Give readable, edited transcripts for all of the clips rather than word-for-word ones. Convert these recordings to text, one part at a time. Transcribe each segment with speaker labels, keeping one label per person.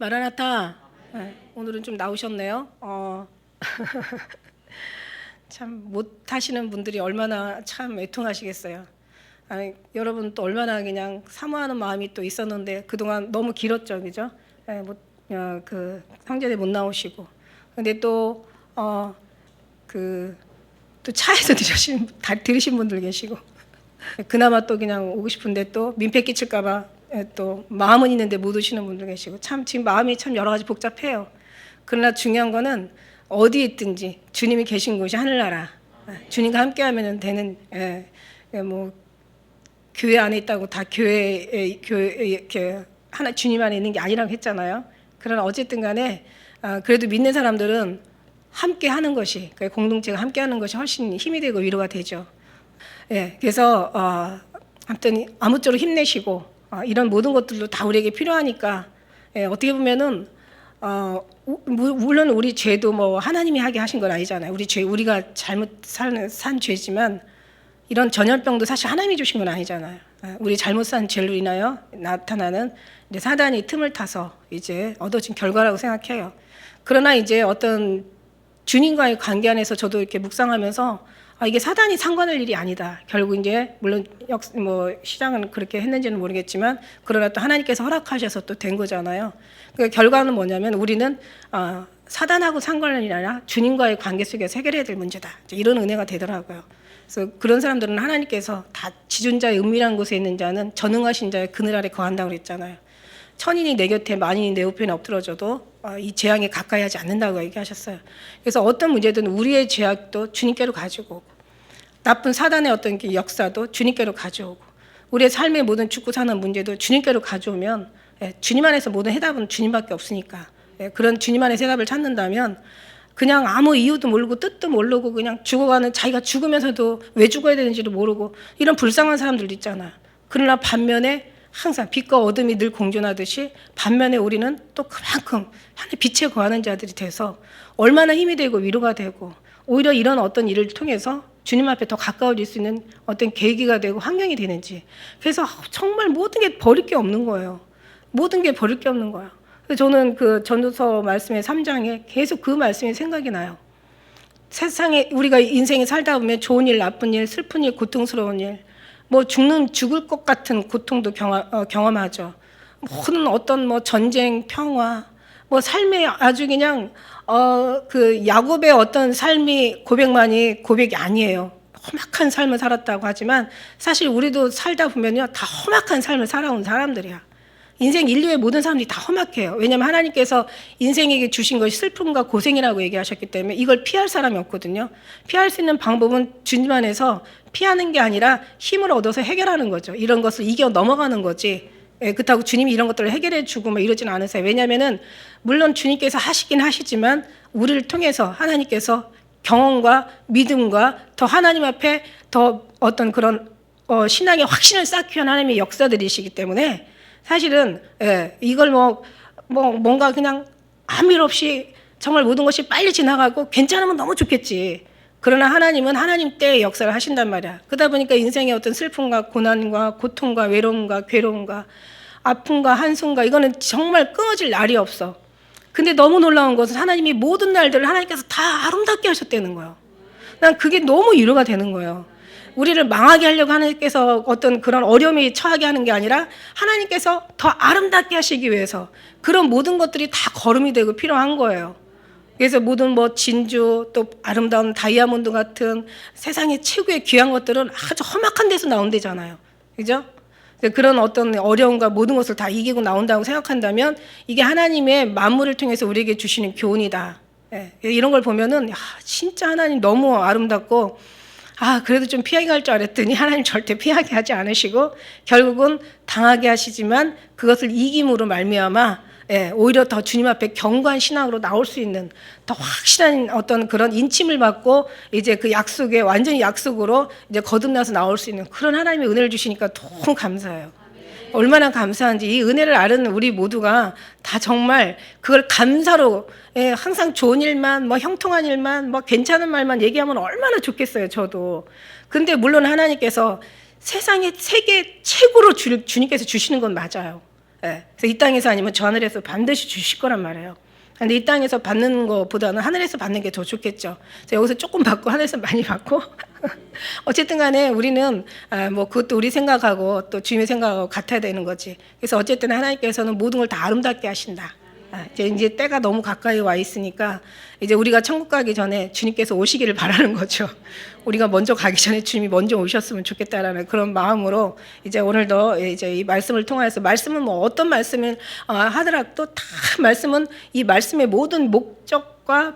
Speaker 1: 마라나타. 네, 오늘은 좀 나오셨네요. 참 못하시는 분들이 얼마나 참 애통하시겠어요. 여러분 또 얼마나 그냥 사모하는 마음이 또 있었는데 그동안 너무 길었죠, 그죠? 그 상제대 못 나오시고, 근데 또 차에서 들으신 분들 계시고, 그나마 또 그냥 오고 싶은데 또 민폐 끼칠까봐 또 마음은 있는데 못 오시는 분들 계시고, 참 지금 마음이 참 여러 가지 복잡해요. 그러나 중요한 거는 어디 있든지 주님이 계신 곳이 하늘나라, 주님과 함께하면 되는, 뭐 교회 안에 있다고 다 교회 하나 주님 안에 있는 게 아니라고 했잖아요. 그러나 어쨌든 간에 그래도 믿는 사람들은 함께 하는 것이, 공동체가 함께 하는 것이 훨씬 힘이 되고 위로가 되죠. 그래서 아무튼 아무쪼록 힘내시고, 이런 모든 것들도 다 우리에게 필요하니까, 어떻게 보면은 물론 우리 죄도 뭐 하나님이 하게 하신 건 아니잖아요. 우리가 잘못 산 죄지만, 이런 전염병도 사실 하나님이 주신 건 아니잖아요. 우리 잘못 산 죄로 인하여 나타나는 이제 사단이 틈을 타서 이제 얻어진 결과라고 생각해요. 그러나 이제 어떤 주님과의 관계 안에서 저도 이렇게 묵상하면서 이게 사단이 상관할 일이 아니다. 결국 이제 물론 시장은 그렇게 했는지는 모르겠지만, 그러나 또 하나님께서 허락하셔서 또 된 거잖아요. 그 결과는 뭐냐면 우리는 사단하고 상관할 일이 아니라 주님과의 관계 속에서 해결해야 될 문제다. 이런 은혜가 되더라고요. 그래서 그런 사람들은 하나님께서 다 지존자의 은밀한 곳에 있는 자는 전능하신 자의 그늘 아래 거한다고 그랬잖아요. 천인이 내 곁에 만인이 내 우편에 엎드러져도 이 재앙에 가까이 하지 않는다고 얘기하셨어요. 그래서 어떤 문제든 우리의 죄악도 주님께로 가지고 오고, 나쁜 사단의 어떤 역사도 주님께로 가져오고, 우리의 삶의 모든 죽고 사는 문제도 주님께로 가져오면, 주님 안에서 모든 해답은 주님밖에 없으니까, 그런 주님 안에서 해답을 찾는다면 그냥 아무 이유도 모르고 뜻도 모르고 그냥 죽어가는, 자기가 죽으면서도 왜 죽어야 되는지도 모르고 이런 불쌍한 사람들도 있잖아요. 그러나 반면에 항상 빛과 어둠이 늘 공존하듯이, 반면에 우리는 또 그만큼 하늘 빛에 거하는 자들이 돼서 얼마나 힘이 되고 위로가 되고, 오히려 이런 어떤 일을 통해서 주님 앞에 더 가까워질 수 있는 어떤 계기가 되고 환경이 되는지. 그래서 정말 모든 게 버릴 게 없는 거예요. 모든 게 버릴 게 없는 거예요. 그래서 저는 그 전도서 말씀의 3장에 계속 그 말씀이 생각이 나요. 세상에 우리가 인생에 살다 보면 좋은 일, 나쁜 일, 슬픈 일, 고통스러운 일, 뭐 죽을 것 같은 고통도 경험하죠. 모든 어떤 전쟁, 평화, 삶에 아주 그냥 그 야곱의 어떤 삶이 고백이 아니에요. 험악한 삶을 살았다고 하지만 사실 우리도 살다 보면요, 다 험악한 삶을 살아온 사람들이야. 인생 인류의 모든 사람들이 다 험악해요. 왜냐하면 하나님께서 인생에게 주신 것이 슬픔과 고생이라고 얘기하셨기 때문에 이걸 피할 사람이 없거든요. 피할 수 있는 방법은 주님 안에서 피하는 게 아니라 힘을 얻어서 해결하는 거죠. 이런 것을 이겨 넘어가는 거지. 그렇다고 주님이 이런 것들을 해결해 주고 이러진 않으세요. 왜냐하면은 물론 주님께서 하시긴 하시지만 우리를 통해서 하나님께서 경험과 믿음과 더 하나님 앞에 더 어떤 그런 신앙의 확신을 쌓기 위한 하나님의 역사들이시기 때문에, 사실은 이걸 뭔가 그냥 아무 일 없이 정말 모든 것이 빨리 지나가고 괜찮으면 너무 좋겠지. 그러나 하나님은 하나님 때의 역사를 하신단 말이야. 그러다 보니까 인생의 어떤 슬픔과 고난과 고통과 외로움과 괴로움과 아픔과 한숨과 이거는 정말 끊어질 날이 없어. 근데 너무 놀라운 것은 하나님이 모든 날들을 하나님께서 다 아름답게 하셨다는 거예요. 난 그게 너무 위로가 되는 거예요. 우리를 망하게 하려고 하나님께서 어떤 그런 어려움이 처하게 하는 게 아니라 하나님께서 더 아름답게 하시기 위해서 그런 모든 것들이 다 거름이 되고 필요한 거예요. 그래서 모든 진주, 또 아름다운 다이아몬드 같은 세상의 최고의 귀한 것들은 아주 험악한 데서 나온대잖아요. 그죠? 그런 어떤 어려움과 모든 것을 다 이기고 나온다고 생각한다면 이게 하나님의 만물을 통해서 우리에게 주시는 교훈이다. 이런 걸 보면은 진짜 하나님 너무 아름답고, 그래도 좀 피하게 갈 줄 알았더니 하나님 절대 피하게 하지 않으시고 결국은 당하게 하시지만 그것을 이김으로 말미암아 오히려 더 주님 앞에 견고한 신앙으로 나올 수 있는 더 확실한 어떤 그런 인침을 받고 이제 그 약속에 완전히 약속으로 이제 거듭나서 나올 수 있는 그런 하나님의 은혜를 주시니까 너무 감사해요. 얼마나 감사한지, 이 은혜를 아는 우리 모두가 다 정말 그걸 감사로, 항상 좋은 일만, 형통한 일만, 괜찮은 말만 얘기하면 얼마나 좋겠어요, 저도. 근데 물론 하나님께서 세상의 세계 최고로 주님께서 주시는 건 맞아요. 예. 그래서 이 땅에서 아니면 저 하늘에서 반드시 주실 거란 말이에요. 근데 이 땅에서 받는 것보다는 하늘에서 받는 게 더 좋겠죠. 그래서 여기서 조금 받고 하늘에서 많이 받고 어쨌든 간에 우리는 뭐 그것도 우리 생각하고 또 주님의 생각하고 같아야 되는 거지. 그래서 어쨌든 하나님께서는 모든 걸 다 아름답게 하신다. 이제 때가 너무 가까이 와 있으니까 이제 우리가 천국 가기 전에 주님께서 오시기를 바라는 거죠. 우리가 먼저 가기 전에 주님이 먼저 오셨으면 좋겠다라는 그런 마음으로 이제 오늘도 이제 이 말씀을 통해서 말씀은 뭐 어떤 말씀을 하더라도 다 말씀은 이 말씀의 모든 목적과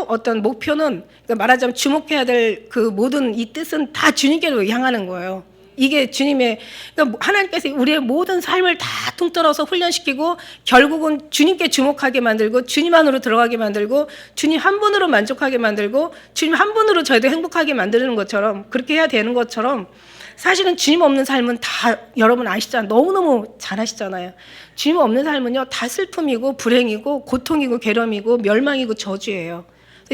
Speaker 1: 어떤 목표는 그러니까 말하자면 주목해야 될 그 모든 이 뜻은 다 주님께로 향하는 거예요. 이게 주님의 그러니까 하나님께서 우리의 모든 삶을 다 통틀어서 훈련시키고 결국은 주님께 주목하게 만들고 주님 안으로 들어가게 만들고 주님 한 분으로 만족하게 만들고 주님 한 분으로 저희도 행복하게 만드는 것처럼 그렇게 해야 되는 것처럼 사실은 주님 없는 삶은 다 여러분 아시잖아요. 너무너무 잘 아시잖아요. 주님 없는 삶은요 다 슬픔이고 불행이고 고통이고 괴로움이고 멸망이고 저주예요.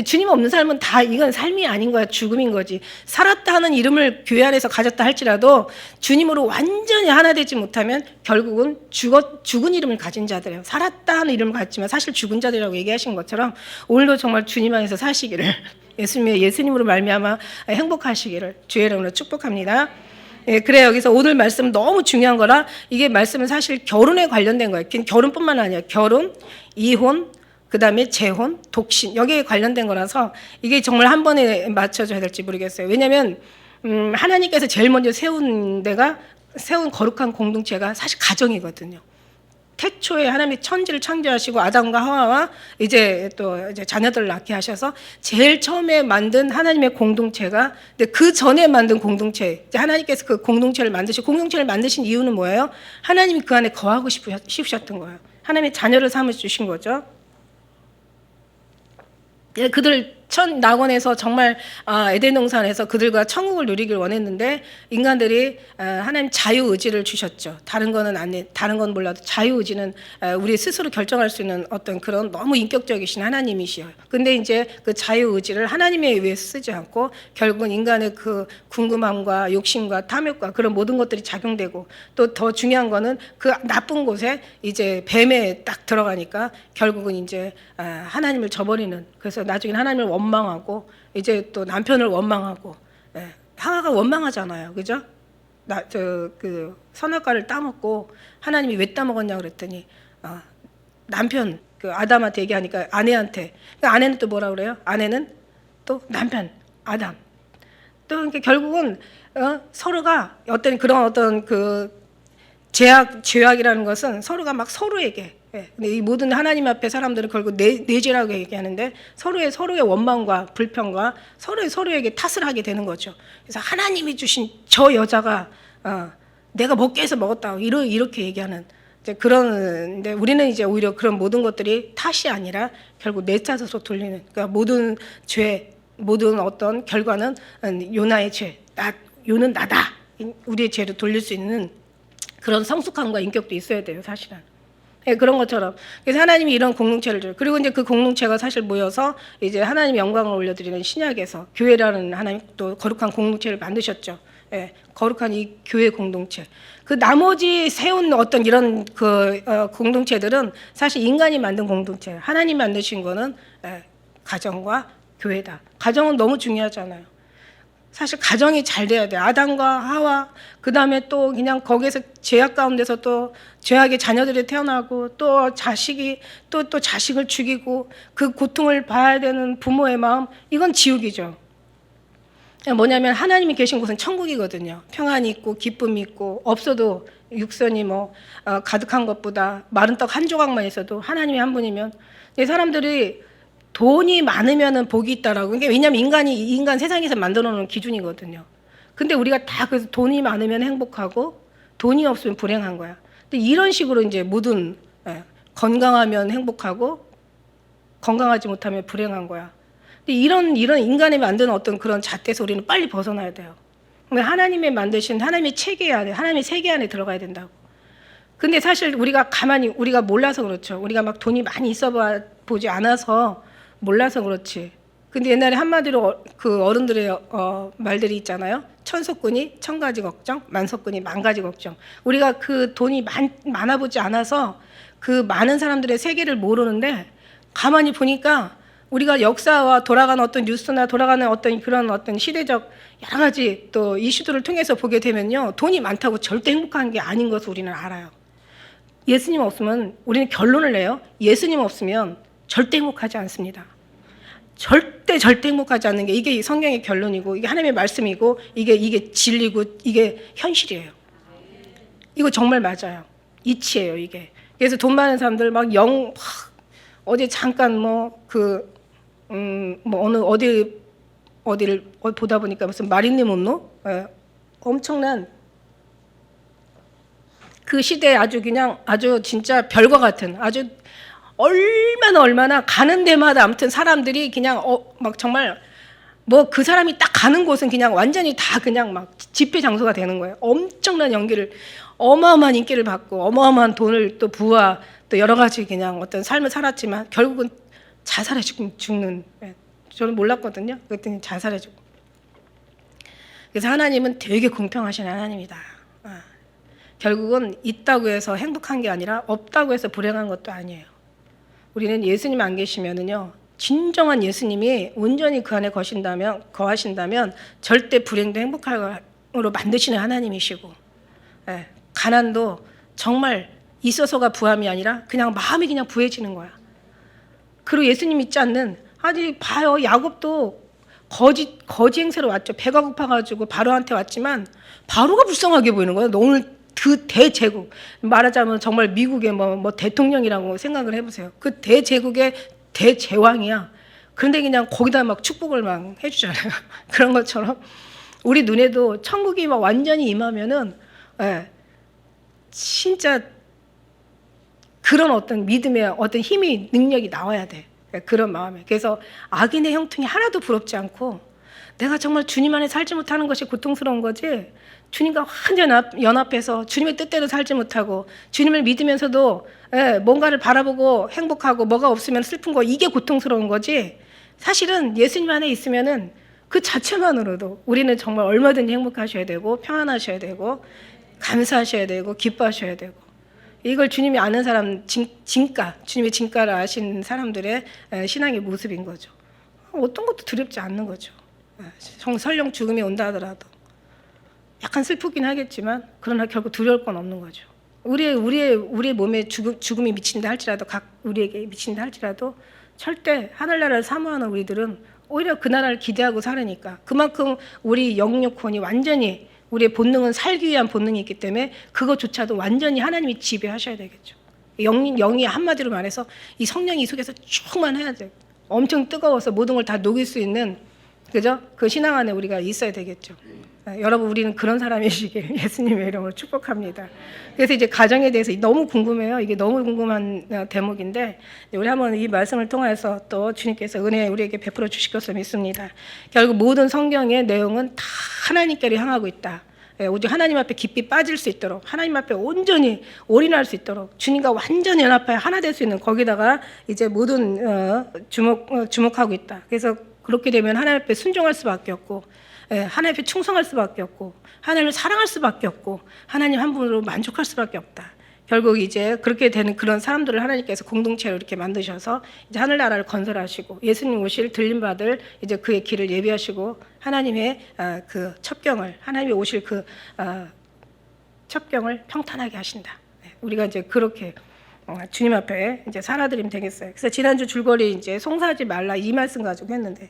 Speaker 1: 주님 없는 삶은 다 이건 삶이 아닌 거야. 죽음인 거지. 살았다 하는 이름을 교회 안에서 가졌다 할지라도 주님으로 완전히 하나 되지 못하면 결국은 죽은 이름을 가진 자들이에요. 살았다 하는 이름을 가졌지만 사실 죽은 자들이라고 얘기하신 것처럼 오늘도 정말 주님 안에서 사시기를 예수님으로 말미암아 행복하시기를 주의 이름으로 축복합니다. 예, 그래 여기서 오늘 말씀 너무 중요한 거라 이게 말씀은 사실 결혼에 관련된 거예요. 결혼뿐만 아니라 결혼, 이혼, 그 다음에 재혼, 독신 여기에 관련된 거라서 이게 정말 한 번에 맞춰줘야 될지 모르겠어요. 왜냐하면 하나님께서 제일 먼저 세운 거룩한 공동체가 사실 가정이거든요. 태초에 하나님이 천지를 창조하시고 아담과 하와와 이제 자녀들을 낳게 하셔서 제일 처음에 만든 하나님의 공동체가 근데 그 전에 만든 공동체 이제 하나님께서 그 공동체를 만드신 이유는 뭐예요? 하나님이 그 안에 거하고 싶으셨던 거예요. 하나님의 자녀를 삼아 주신 거죠. 그들 첫 낙원에서 정말 에덴 동산에서 그들과 천국을 누리길 원했는데 인간들이 하나님 자유의지를 주셨죠. 다른 건 몰라도 자유의지는 우리 스스로 결정할 수 있는 어떤 그런 너무 인격적이신 하나님이시요. 근데 이제 그 자유의지를 하나님에 의해 쓰지 않고 결국은 인간의 그 궁금함과 욕심과 탐욕과 그런 모든 것들이 작용되고 또 더 중요한 거는 그 나쁜 곳에 이제 뱀에 딱 들어가니까 결국은 이제 하나님을 저버리는 그래서 나중에 하나님을 원망하고 이제 또 남편을 원망하고 하와가 원망하잖아요, 그죠? 그 선악과를 따먹고 하나님이 왜 따먹었냐 그랬더니 남편 그 아담한테 얘기하니까 아내한테 그러니까 아내는 또 뭐라 그래요? 아내는 또 남편 아담 또 그러니까 결국은 서로가 어떤 그 죄악이라는 것은 서로가 막 서로에게 근데 이 모든 하나님 앞에 사람들은 결국 내 죄라고 얘기하는데 서로의 원망과 불평과 서로에게 탓을 하게 되는 거죠. 그래서 하나님이 주신 저 여자가 내가 먹게 해서 먹었다고 이렇게 얘기하는 이제 그런데 우리는 이제 오히려 그런 모든 것들이 탓이 아니라 결국 내 탓으로 돌리는 그러니까 모든 죄 모든 어떤 결과는 요나의 죄 요는 나다 우리의 죄를 돌릴 수 있는 그런 성숙함과 인격도 있어야 돼요, 사실은. 네, 그런 것처럼. 그래서 하나님이 이런 공동체를 줘요. 그리고 이제 그 공동체가 사실 모여서 이제 하나님 영광을 올려드리는 신약에서 교회라는 하나님 또 거룩한 공동체를 만드셨죠. 예, 거룩한 이 교회 공동체. 그 나머지 세운 어떤 이런 공동체들은 사실 인간이 만든 공동체. 하나님 만드신 거는 가정과 교회다. 가정은 너무 중요하잖아요. 사실 가정이 잘 돼야 돼. 아담과 하와, 그 다음에 또 그냥 거기에서 죄악 가운데서 또 죄악의 자녀들이 태어나고 또 자식이 또 자식을 죽이고 그 고통을 봐야 되는 부모의 마음, 이건 지옥이죠. 뭐냐면 하나님이 계신 곳은 천국이거든요. 평안이 있고 기쁨이 있고 없어도 육선이 가득한 것보다 마른 떡 한 조각만 있어도 하나님이 한 분이면 사람들이 돈이 많으면은 복이 있다라고. 왜냐면 인간 세상에서 만들어 놓은 기준이거든요. 근데 우리가 다 그래서 돈이 많으면 행복하고 돈이 없으면 불행한 거야. 근데 이런 식으로 이제 모든 건강하면 행복하고 건강하지 못하면 불행한 거야. 근데 이런 인간이 만든 어떤 그런 잣대에서 우리는 빨리 벗어나야 돼요. 하나님의 만드신 하나님의 체계 안에 하나님의 세계 안에 들어가야 된다고. 근데 사실 우리가 몰라서 그렇죠. 우리가 막 돈이 많이 있어 보지 않아서 몰라서 그렇지. 근데 옛날에 한마디로 그 어른들의 말들이 있잖아요. 천석군이 천 가지 걱정, 만석군이 만 가지 걱정. 우리가 그 돈이 많아 보지 않아서 그 많은 사람들의 세계를 모르는데 가만히 보니까 우리가 역사와 돌아가는 어떤 뉴스나 돌아가는 어떤 그런 어떤 시대적 여러 가지 또 이슈들을 통해서 보게 되면요. 돈이 많다고 절대 행복한 게 아닌 것을 우리는 알아요. 예수님 없으면 우리는 결론을 내요. 예수님 없으면 절대 행복하지 않습니다. 절대 행복하지 않는 게 이게 성경의 결론이고 이게 하나님의 말씀이고 이게 진리고 이게 현실이에요. 이거 정말 맞아요. 이치예요, 이게. 그래서 돈 많은 사람들 막 어제 잠깐 어디를 보다 보니까 무슨 마릴린 monroe 엄청난 그 시대에 아주 진짜 별과 같은 아주 얼마나 가는 데마다 아무튼 사람들이 그냥 막 정말 그 사람이 딱 가는 곳은 그냥 완전히 다 그냥 막 집회 장소가 되는 거예요. 엄청난 어마어마한 인기를 받고 어마어마한 돈을 또 부와 또 여러 가지 그냥 어떤 삶을 살았지만 결국은 자살해 죽는. 저는 몰랐거든요. 그랬더니 자살해 죽고. 그래서 하나님은 되게 공평하신 하나님이다. 결국은 있다고 해서 행복한 게 아니라 없다고 해서 불행한 것도 아니에요. 우리는 예수님 안 계시면은요, 진정한 예수님이 온전히 그 안에 거하신다면 절대 불행도 행복으로 만드시는 하나님이시고, 가난도 정말 있어서가 부함이 아니라 그냥 마음이 그냥 부해지는 거야. 그리고 예수님 믿지 않는, 아니 봐요, 야곱도 거지 행세로 왔죠. 배가 고파가지고 바로한테 왔지만 바로가 불쌍하게 보이는 거예요. 오늘 그 대제국, 말하자면 정말 미국의 대통령이라고 생각을 해보세요. 그 대제국의 대제왕이야. 그런데 그냥 거기다 막 축복을 막 해주잖아요. 그런 것처럼 우리 눈에도 천국이 막 완전히 임하면은, 진짜 그런 어떤 믿음의 어떤 힘이, 능력이 나와야 돼. 그런 마음에. 그래서 악인의 형통이 하나도 부럽지 않고, 내가 정말 주님 안에 살지 못하는 것이 고통스러운 거지, 주님과 완전 연합해서 주님의 뜻대로 살지 못하고 주님을 믿으면서도 뭔가를 바라보고 행복하고 뭐가 없으면 슬픈 거, 이게 고통스러운 거지, 사실은 예수님 안에 있으면은 그 자체만으로도 우리는 정말 얼마든지 행복하셔야 되고 평안하셔야 되고 감사하셔야 되고 기뻐하셔야 되고, 이걸 주님이 아는 사람, 주님의 진가를 아신 사람들의 신앙의 모습인 거죠. 어떤 것도 두렵지 않는 거죠. 설령 죽음이 온다 하더라도 약간 슬프긴 하겠지만 그러나 결국 두려울 건 없는 거죠. 우리의 몸에 죽음이 미친다 할지라도, 우리에게 미친다 할지라도 절대 하늘나라를 사모하는 우리들은 오히려 그 나라를 기대하고 살으니까, 그만큼 우리 영육혼이 완전히, 우리의 본능은 살기 위한 본능이 있기 때문에 그것조차도 완전히 하나님이 지배하셔야 되겠죠. 영이 한마디로 말해서 이 성령이 이 속에서 충만해야 돼요. 엄청 뜨거워서 모든 걸 다 녹일 수 있는, 그죠? 그 신앙 안에 우리가 있어야 되겠죠. 여러분, 우리는 그런 사람이시길 예수님의 이름으로 축복합니다. 그래서 이제 가정에 대해서 너무 궁금해요. 이게 너무 궁금한 대목인데, 우리 한번 이 말씀을 통해서 또 주님께서 은혜 우리에게 베풀어 주실 것을 믿습니다. 결국 모든 성경의 내용은 다 하나님께로 향하고 있다. 오직 하나님 앞에 깊이 빠질 수 있도록, 하나님 앞에 온전히 올인할 수 있도록, 주님과 완전히 연합하여 하나 될 수 있는, 거기다가 이제 모든 주목하고 있다. 그래서 그렇게 되면 하나님 앞에 순종할 수밖에 없고, 하나님 앞에 충성할 수밖에 없고, 하나님을 사랑할 수밖에 없고, 하나님 한 분으로 만족할 수밖에 없다. 결국 이제 그렇게 되는 그런 사람들을 하나님께서 공동체로 이렇게 만드셔서 이제 하늘나라를 건설하시고, 예수님 오실 들림받을 이제 그의 길을 예비하시고, 하나님의 그 첩경을, 하나님이 오실 그 첩경을 평탄하게 하신다. 우리가 이제 그렇게 주님 앞에 이제 살아드리면 되겠어요. 그래서 지난주 줄거리 이제 송사하지 말라, 이 말씀 가지고 했는데,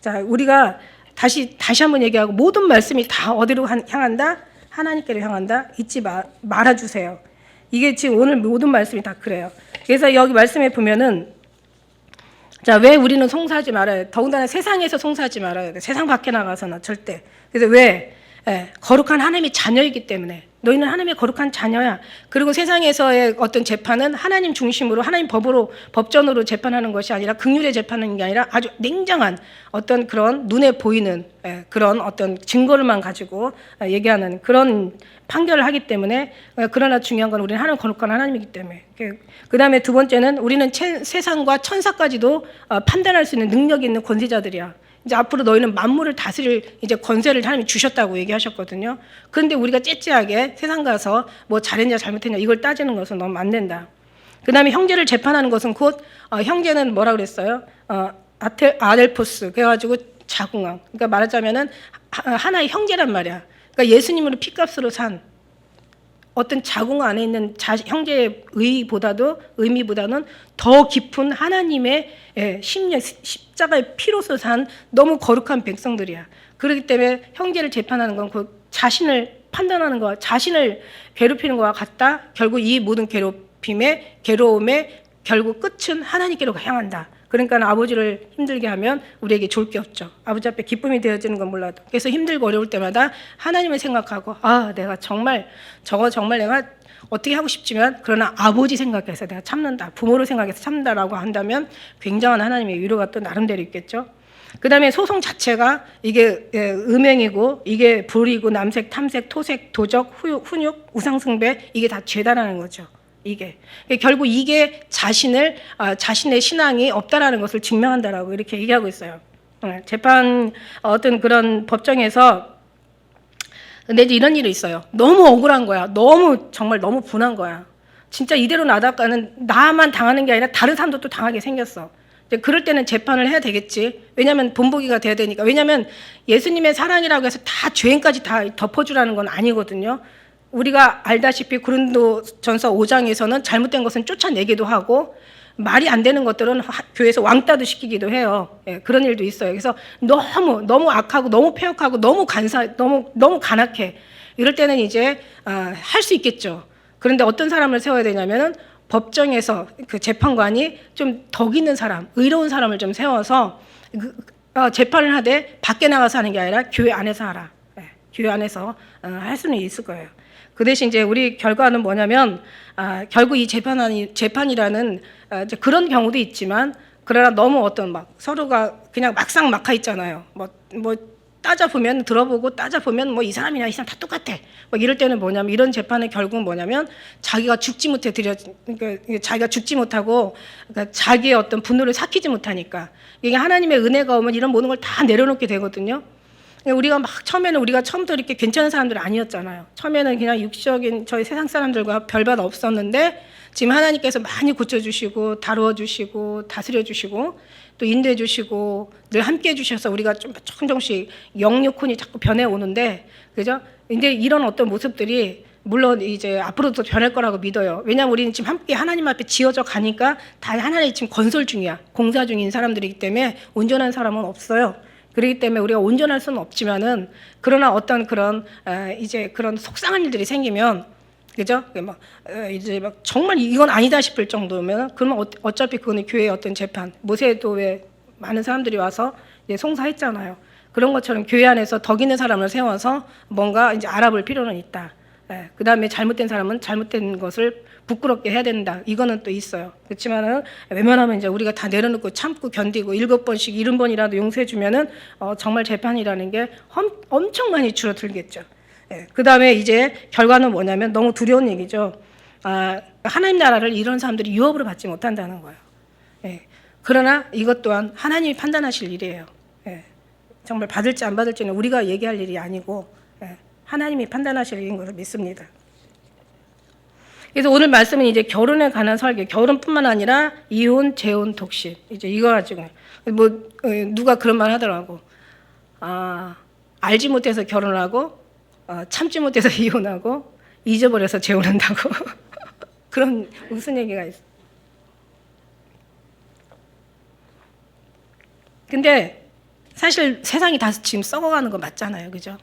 Speaker 1: 자, 우리가 다시 한번 얘기하고, 모든 말씀이 다 어디로 향한다? 하나님께로 향한다. 잊지 말아주세요. 이게 지금 오늘 모든 말씀이 다 그래요. 그래서 여기 말씀에 보면은, 자, 왜 우리는 송사하지 말아야 돼? 더군다나 세상에서 송사하지 말아야 돼. 세상 밖에 나가서는 절대. 그래서 왜? 거룩한 하나님의 자녀이기 때문에. 너희는 하나님의 거룩한 자녀야. 그리고 세상에서의 어떤 재판은 하나님 중심으로 하나님 법전으로 재판하는 것이 아니라 긍휼의 재판하는 게 아니라 아주 냉정한 어떤 그런 눈에 보이는 그런 어떤 증거를만 가지고 얘기하는 그런 판결을 하기 때문에 그러나 중요한 건 우리는 하나님 거룩한 하나님이기 때문에 그 다음에 두 번째는 우리는 세상과 천사까지도 판단할 수 있는 능력이 있는 권세자들이야. 이제 앞으로 너희는 만물을 다스릴 이제 권세를 하나님이 주셨다고 얘기하셨거든요. 그런데 우리가 째째하게 세상 가서 뭐 잘했냐 잘못했냐 이걸 따지는 것은 너무 안 된다. 그 다음에 형제를 재판하는 것은 곧 형제는 뭐라 그랬어요? 아델포스 그래가지고 자궁왕. 그러니까 말하자면은 하나의 형제란 말이야. 그러니까 예수님으로 피값으로 산 어떤 자궁 안에 있는 형제의 의미보다는 더 깊은 하나님의 십자가의 피로서 산 너무 거룩한 백성들이야. 그렇기 때문에 형제를 재판하는 건 그 자신을 판단하는 거와 자신을 괴롭히는 거와 같다. 결국 이 모든 괴로움의 결국 끝은 하나님께로 향한다. 그러니까 아버지를 힘들게 하면 우리에게 좋을 게 없죠. 아버지 앞에 기쁨이 되어지는 건 몰라도. 그래서 힘들고 어려울 때마다 하나님을 생각하고 내가 정말 내가 어떻게 하고 싶지만 그러나 아버지 생각해서 내가 참는다. 부모를 생각해서 참는다라고 한다면 굉장한 하나님의 위로가 또 나름대로 있겠죠. 그 다음에 소송 자체가 이게 음행이고 이게 불이고 남색, 탐색, 토색, 도적, 훈육, 우상숭배 이게 다 죄다라는 거죠. 이게 결국 이게 자신의 신앙이 없다라는 것을 증명한다라고 이렇게 얘기하고 있어요. 재판 어떤 그런 법정에서 근데 이제 이런 일이 있어요. 너무 억울한 거야. 정말 너무 분한 거야. 진짜 이대로 나다가는 나만 당하는 게 아니라 다른 사람도 또 당하게 생겼어. 그럴 때는 재판을 해야 되겠지. 왜냐하면 본보기가 돼야 되니까. 왜냐하면 예수님의 사랑이라고 해서 다 죄인까지 다 덮어주라는 건 아니거든요. 우리가 알다시피 고린도전서 5장에서는 잘못된 것은 쫓아내기도 하고 말이 안 되는 것들은 교회에서 왕따도 시키기도 해요. 그런 일도 있어요. 그래서 너무 악하고 너무 폐역하고 너무 간악해. 이럴 때는 이제 할 수 있겠죠. 그런데 어떤 사람을 세워야 되냐면은 법정에서 그 재판관이 좀 덕 있는 사람, 의로운 사람을 좀 세워서 재판을 하되 밖에 나가서 하는 게 아니라 교회 안에서 하라. 교회 안에서 할 수는 있을 거예요. 그 대신 이제 우리 결과는 뭐냐면 결국 이 재판이라는 이제 그런 경우도 있지만 그러나 너무 어떤 막 서로가 그냥 막상 막하 있잖아요. 뭐 따져보면 들어보고 따져보면 뭐 이 사람이나 이 사람 다 똑같아. 뭐 이럴 때는 뭐냐면 이런 재판의 결국은 뭐냐면 자기가 죽지 못하고 그러니까 자기의 어떤 분노를 삭히지 못하니까 이게 하나님의 은혜가 오면 이런 모든 걸 다 내려놓게 되거든요. 우리가 우리가 처음부터 이렇게 괜찮은 사람들 아니었잖아요. 처음에는 그냥 육적인 저희 세상 사람들과 별반 없었는데 지금 하나님께서 많이 고쳐주시고 다루어주시고 다스려주시고 또 인도해주시고 늘 함께해 주셔서 우리가 좀 조금씩 영육혼이 자꾸 변해오는데 그죠? 근데 이런 어떤 모습들이 물론 이제 앞으로도 변할 거라고 믿어요. 왜냐하면 우리는 지금 함께 하나님 앞에 지어져 가니까 다 하나님 지금 건설 중이야. 공사 중인 사람들이기 때문에 온전한 사람은 없어요. 그렇기 때문에 우리가 온전할 수는 없지만은 그러나 어떤 그런 이제 그런 속상한 일들이 생기면 그죠? 이제 막 정말 이건 아니다 싶을 정도면 그러면 어차피 그거는 교회의 어떤 재판 모세도 왜 많은 사람들이 와서 이제 송사했잖아요. 그런 것처럼 교회 안에서 덕 있는 사람을 세워서 뭔가 이제 알아볼 필요는 있다. 그 다음에 잘못된 사람은 잘못된 것을 부끄럽게 해야 된다. 이거는 또 있어요. 그렇지만은 웬만하면 이제 우리가 다 내려놓고 참고 견디고 7번씩 70번이라도 용서해주면은 정말 재판이라는 게 엄청 많이 줄어들겠죠. 그 다음에 이제 결과는 뭐냐면 너무 두려운 얘기죠. 하나님 나라를 이런 사람들이 유업으로 받지 못한다는 거예요. 그러나 이것 또한 하나님이 판단하실 일이에요. 정말 받을지 안 받을지는 우리가 얘기할 일이 아니고 하나님이 판단하실 일인 것을 믿습니다. 그래서 오늘 말씀은 이제 결혼에 관한 설교, 결혼뿐만 아니라 이혼, 재혼, 독신 이제 이거 가지고 누가 그런 말 하더라고. 알지 못해서 결혼하고 참지 못해서 이혼하고 잊어버려서 재혼한다고 그런 무슨 얘기가 있어. 근데 사실 세상이 다 지금 썩어가는 거 맞잖아요, 그죠?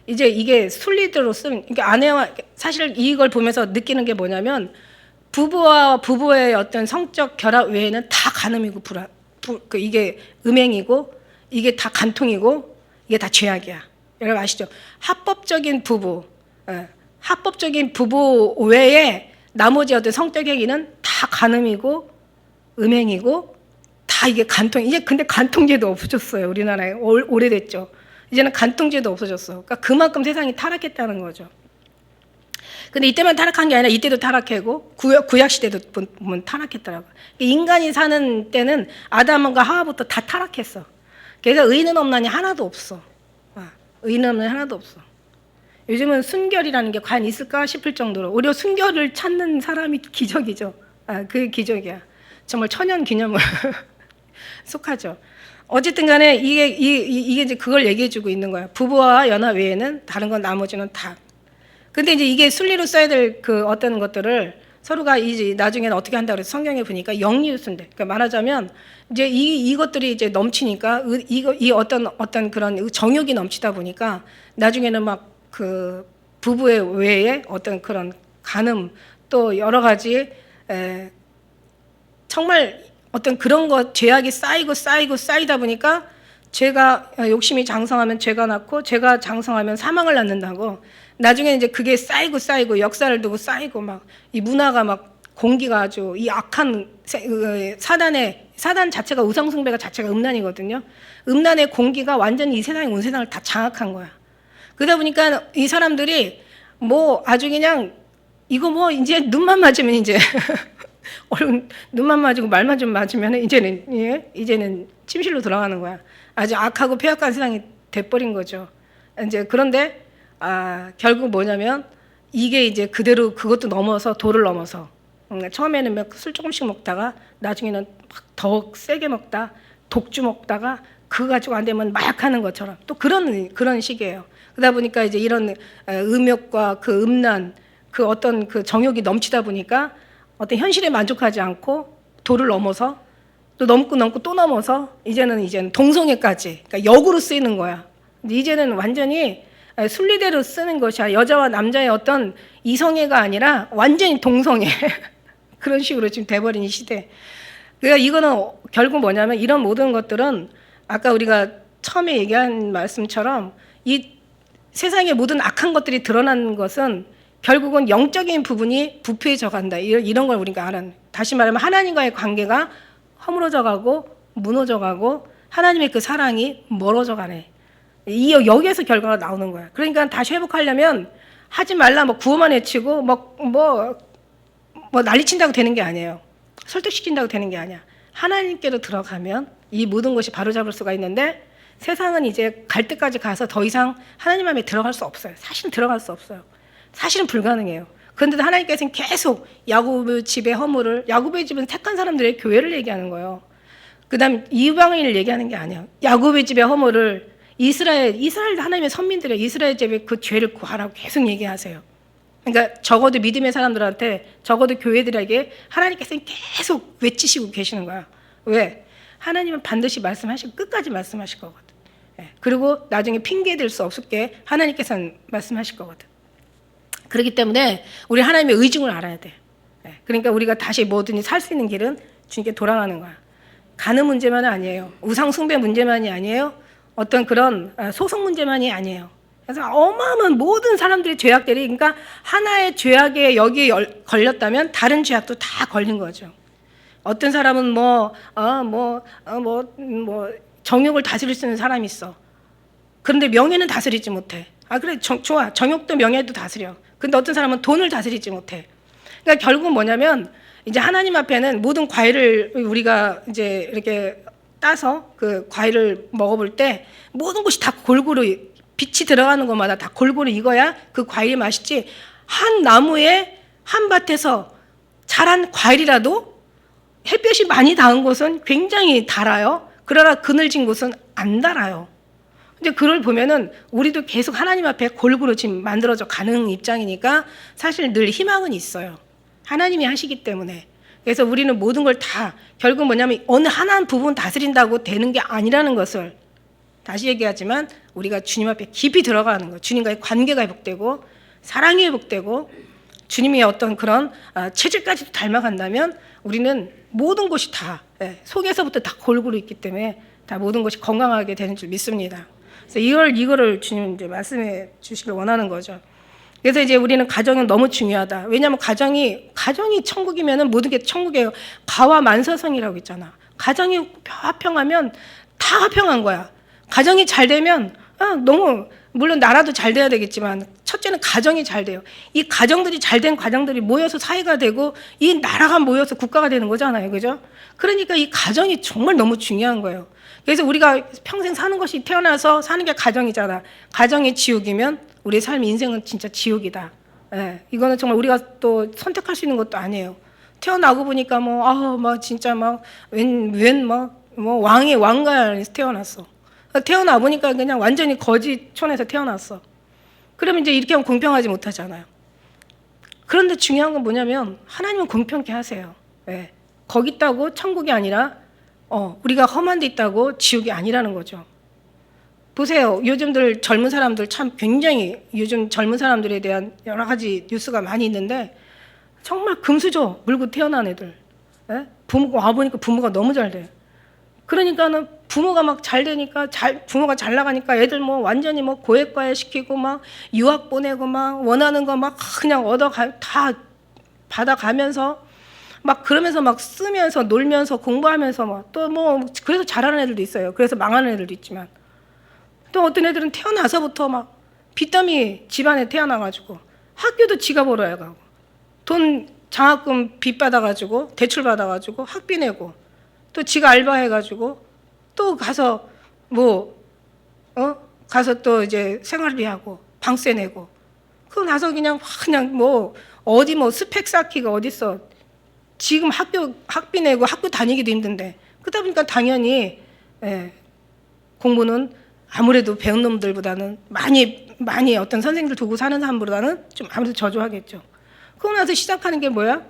Speaker 1: 이제 이게 순리대로 쓰면 그러니까 아내와 사실 이걸 보면서 느끼는 게 뭐냐면 부부와 부부의 어떤 성적 결합 외에는 다 간음이고 이게 음행이고 이게 다 간통이고 이게 다 죄악이야. 여러분 아시죠? 합법적인 부부, 합법적인 부부 외에 나머지 어떤 성적 행위는 다 간음이고 음행이고 다 이게 간통. 이제 근데 간통죄도 없어졌어요. 우리나라에 오래됐죠. 이제는 간통죄도 없어졌어. 그러니까 그만큼 세상이 타락했다는 거죠. 근데 이때만 타락한 게 아니라 이때도 타락하고 구약 시대도 보면 타락했더라고요. 인간이 사는 때는 아담과 하와부터 다 타락했어. 그래서 의인은 없나니 하나도 없어. 의인은 없나니 하나도 없어. 요즘은 순결이라는 게 과연 있을까 싶을 정도로 오히려 순결을 찾는 사람이 기적이죠. 그게 기적이야. 정말 천연 기념을 속하죠. 어쨌든 간에 이게 이제 그걸 얘기해주고 있는 거야. 부부와 연하 외에는 다른 건 나머지는 다. 근데 이제 이게 순리로 써야 될 그 어떤 것들을 서로가 이제 나중에는 어떻게 한다고 그래서 성경에 보니까 영리순대. 그러니까 말하자면 이제 이것들이 이제 넘치니까 이 어떤 그런 정욕이 넘치다 보니까 나중에는 막 그 부부의 외에 어떤 그런 간음 또 여러 가지 정말 어떤 그런 것 죄악이 쌓이다 보니까 죄가 욕심이 장성하면 죄가 낳고 죄가 장성하면 사망을 낳는다고. 나중에 이제 그게 쌓이고 역사를 두고 쌓이고 막 이 문화가 막 공기가 아주 이 악한 사단 자체가 우상숭배가 자체가 음란이거든요. 음란의 공기가 완전히 이 세상에 온 세상을 다 장악한 거야. 그러다 보니까 이 사람들이 뭐 아주 그냥 이거 뭐 이제 눈만 맞으면 이제 눈만 맞고 말만 좀 맞으면 이제는 침실로 들어가는 거야. 아주 악하고 폐역한 세상이 돼버린 거죠. 이제 그런데 결국 뭐냐면 이게 이제 그대로 그것도 넘어서 도를 넘어서 처음에는 술 조금씩 먹다가 나중에는 막 더 세게 먹다 독주 먹다가 그거 가지고 안 되면 마약하는 것처럼 또 그런 식이에요. 그러다 보니까 이제 이런 음욕과 그 음란 그 어떤 그 정욕이 넘치다 보니까 어떤 현실에 만족하지 않고 도를 넘어서 또 넘고 또 넘어서 이제는 동성애까지 그러니까 역으로 쓰이는 거야. 근데 이제는 완전히 순리대로 쓰는 것이야. 여자와 남자의 어떤 이성애가 아니라 완전히 동성애 그런 식으로 지금 돼버린 이 시대. 그러니까 이거는 결국 뭐냐면 이런 모든 것들은 아까 우리가 처음에 얘기한 말씀처럼 이 세상의 모든 악한 것들이 드러나는 것은 결국은 영적인 부분이 부패해져 간다. 이런 걸 우리가 알아요. 다시 말하면 하나님과의 관계가 허물어져 가고 무너져 가고 하나님의 그 사랑이 멀어져 가네. 여기에서 결과가 나오는 거야. 그러니까 다시 회복하려면 하지 말라 뭐 구호만 외치고 뭐 난리친다고 되는 게 아니에요. 설득시킨다고 되는 게 아니야. 하나님께로 들어가면 이 모든 것이 바로잡을 수가 있는데 세상은 이제 갈 때까지 가서 더 이상 하나님 마음에 들어갈 수 없어요. 사실은 들어갈 수 없어요. 사실은 불가능해요. 그런데도 하나님께서는 계속 야곱의 집의 허물을 야곱의 집은 택한 사람들의 교회를 얘기하는 거예요. 그다음 이방인을 얘기하는 게 아니에요. 야곱의 집의 허물을 이스라엘 하나님의 선민들의 이스라엘 집의 그 죄를 구하라고 계속 얘기하세요. 그러니까 적어도 믿음의 사람들한테 적어도 교회들에게 하나님께서는 계속 외치시고 계시는 거야. 왜? 하나님은 반드시 말씀하시고 끝까지 말씀하실 거거든. 그리고 나중에 핑계 댈 수 없게 하나님께서는 말씀하실 거거든. 그렇기 때문에 우리 하나님의 의중을 알아야 돼. 그러니까 우리가 다시 뭐든지 살 수 있는 길은 주님께 돌아가는 거야. 간음 문제만이 아니에요. 우상 숭배 문제만이 아니에요. 어떤 그런 소송 문제만이 아니에요. 그래서 어마어마한 모든 사람들의 죄악들이 그러니까 하나의 죄악에 여기에 걸렸다면 다른 죄악도 다 걸린 거죠. 어떤 사람은 정욕을 다스릴 수 있는 사람이 있어. 그런데 명예는 다스리지 못해. 그래 좋아. 정욕도 명예도 다스려. 근데 어떤 사람은 돈을 다스리지 못해. 그러니까 결국은 뭐냐면 이제 하나님 앞에는 모든 과일을 우리가 이제 이렇게 따서 그 과일을 먹어볼 때 모든 것이 다 골고루 빛이 들어가는 것마다 다 골고루 익어야 그 과일이 맛있지. 한 나무에 한 밭에서 자란 과일이라도 햇볕이 많이 닿은 곳은 굉장히 달아요. 그러나 그늘진 곳은 안 달아요. 근데 그걸 보면은 우리도 계속 하나님 앞에 골고루 지금 만들어져 가는 입장이니까 사실 늘 희망은 있어요. 하나님이 하시기 때문에. 그래서 우리는 모든 걸 다 결국 뭐냐면 어느 하나한 부분 다스린다고 되는 게 아니라는 것을 다시 얘기하지만 우리가 주님 앞에 깊이 들어가는 거예요. 주님과의 관계가 회복되고 사랑이 회복되고 주님의 어떤 그런 체질까지도 닮아간다면 우리는 모든 것이 다 속에서부터 다 골고루 있기 때문에 다 모든 것이 건강하게 되는 줄 믿습니다. 그래서 이거를 주님 이제 말씀해 주시길 원하는 거죠. 그래서 이제 우리는 가정은 너무 중요하다. 왜냐하면 가정이 천국이면은 모든 게 천국이에요. 가와 만사성이라고 있잖아. 가정이 화평하면 다 화평한 거야. 가정이 잘 되면 너무 물론 나라도 잘 돼야 되겠지만 첫째는 가정이 잘 돼요. 이 가정들이 잘 된 가정들이 모여서 사회가 되고 이 나라가 모여서 국가가 되는 거잖아요. 그죠? 그러니까 이 가정이 정말 너무 중요한 거예요. 그래서 우리가 평생 사는 것이 태어나서 사는 게 가정이잖아. 가정이 지옥이면 우리의 삶 인생은 진짜 지옥이다. 예, 이거는 정말 우리가 또 선택할 수 있는 것도 아니에요. 태어나고 보니까 막 진짜 왕의 왕가에서 태어났어. 태어나 보니까 그냥 완전히 거지촌에서 태어났어. 그러면 이제 이렇게 하면 공평하지 못하잖아요. 그런데 중요한 건 뭐냐면 하나님은 공평케 하세요. 예, 거기 있다고 천국이 아니라 우리가 험한 데 있다고 지옥이 아니라는 거죠. 보세요. 요즘들 젊은 사람들 참 굉장히 요즘 젊은 사람들에 대한 여러 가지 뉴스가 많이 있는데 정말 금수저 물고 태어난 애들. 예? 부모가 와보니까 부모가 너무 잘 돼. 그러니까는 부모가 막 잘 되니까 부모가 잘 나가니까 애들 완전히 고액과외 시키고 막 유학 보내고 막 원하는 거 막 그냥 다 받아가면서 막 그러면서 막 쓰면서 놀면서 공부하면서 막 또 그래서 잘하는 애들도 있어요. 그래서 망하는 애들도 있지만 또 어떤 애들은 태어나서부터 막 빚더미 집안에 태어나가지고 학교도 지가 벌어야 가고 돈 장학금 빚 받아가지고 대출 받아가지고 학비 내고 또 지가 알바해가지고 또 가서 가서 또 이제 생활비 하고 방세 내고 그거 나서 그냥 어디 스펙 쌓기가 어딨어. 지금 학비 내고 학교 다니기도 힘든데 그러다 보니까 당연히 공부는 아무래도 배운 놈들보다는 많이 어떤 선생님들 두고 사는 사람보다는 좀 아무래도 저조하겠죠. 그러고 나서 시작하는 게 뭐야?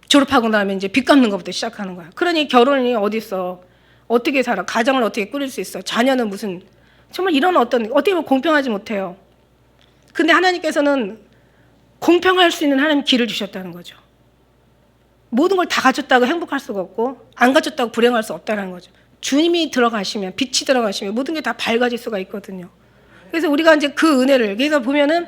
Speaker 1: 졸업하고 나면 이제 빚 갚는 것부터 시작하는 거야. 그러니 결혼이 어디 있어? 어떻게 살아? 가정을 어떻게 꾸릴 수 있어? 자녀는 무슨 정말 이런 어떻게 보면 공평하지 못해요. 근데 하나님께서는 공평할 수 있는 하나님 길을 주셨다는 거죠. 모든 걸 다 갖췄다고 행복할 수가 없고 안 갖췄다고 불행할 수 없다는 거죠. 주님이 들어가시면 빛이 들어가시면 모든 게 다 밝아질 수가 있거든요. 그래서 우리가 이제 그 은혜를 그래서 보면은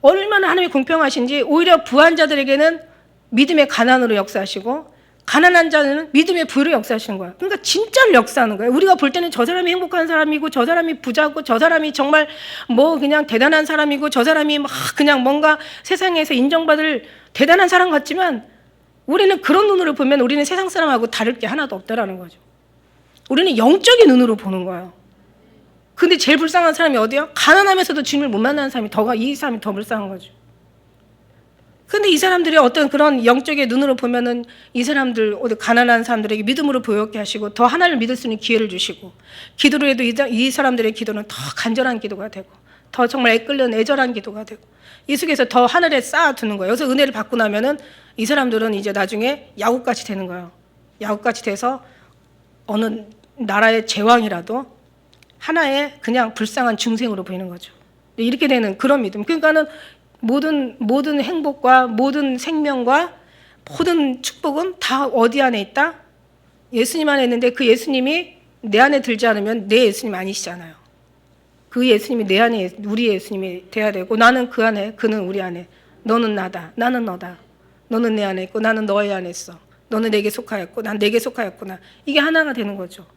Speaker 1: 얼마나 하나님이 공평하신지 오히려 부한 자들에게는 믿음의 가난으로 역사하시고 가난한 자는 믿음의 부유로 역사하시는 거예요. 그러니까 진짜로 역사하는 거예요. 우리가 볼 때는 저 사람이 행복한 사람이고 저 사람이 부자고 저 사람이 정말 그냥 대단한 사람이고 저 사람이 막 그냥 뭔가 세상에서 인정받을 대단한 사람 같지만 우리는 그런 눈으로 보면 우리는 세상 사람하고 다를 게 하나도 없다라는 거죠. 우리는 영적인 눈으로 보는 거예요. 근데 제일 불쌍한 사람이 어디야? 가난하면서도 주님을 못 만나는 사람이 이 사람이 더 불쌍한 거죠. 근데 이 사람들이 어떤 그런 영적인 눈으로 보면은 이 사람들, 가난한 사람들에게 믿음으로 보였게 하시고 더 하나님을 믿을 수 있는 기회를 주시고 기도로 해도 이 사람들의 기도는 더 간절한 기도가 되고 더 정말 애끓는 애절한 기도가 되고 이 속에서 더 하늘에 쌓아두는 거예요. 여기서 은혜를 받고 나면은 이 사람들은 이제 나중에 야곱같이 되는 거예요. 야곱같이 돼서 어느 나라의 제왕이라도 하나의 그냥 불쌍한 중생으로 보이는 거죠. 이렇게 되는 그런 믿음. 그러니까는 모든 행복과 모든 생명과 모든 축복은 다 어디 안에 있다? 예수님 안에 있는데 그 예수님이 내 안에 들지 않으면 내 예수님 아니시잖아요. 그 예수님이 내 안에 우리 예수님이 돼야 되고 나는 그 안에 그는 우리 안에 너는 나다 나는 너다 너는 내 안에 있고 나는 너의 안에 있어 너는 내게 속하였고 난 내게 속하였구나. 이게 하나가 되는 거죠.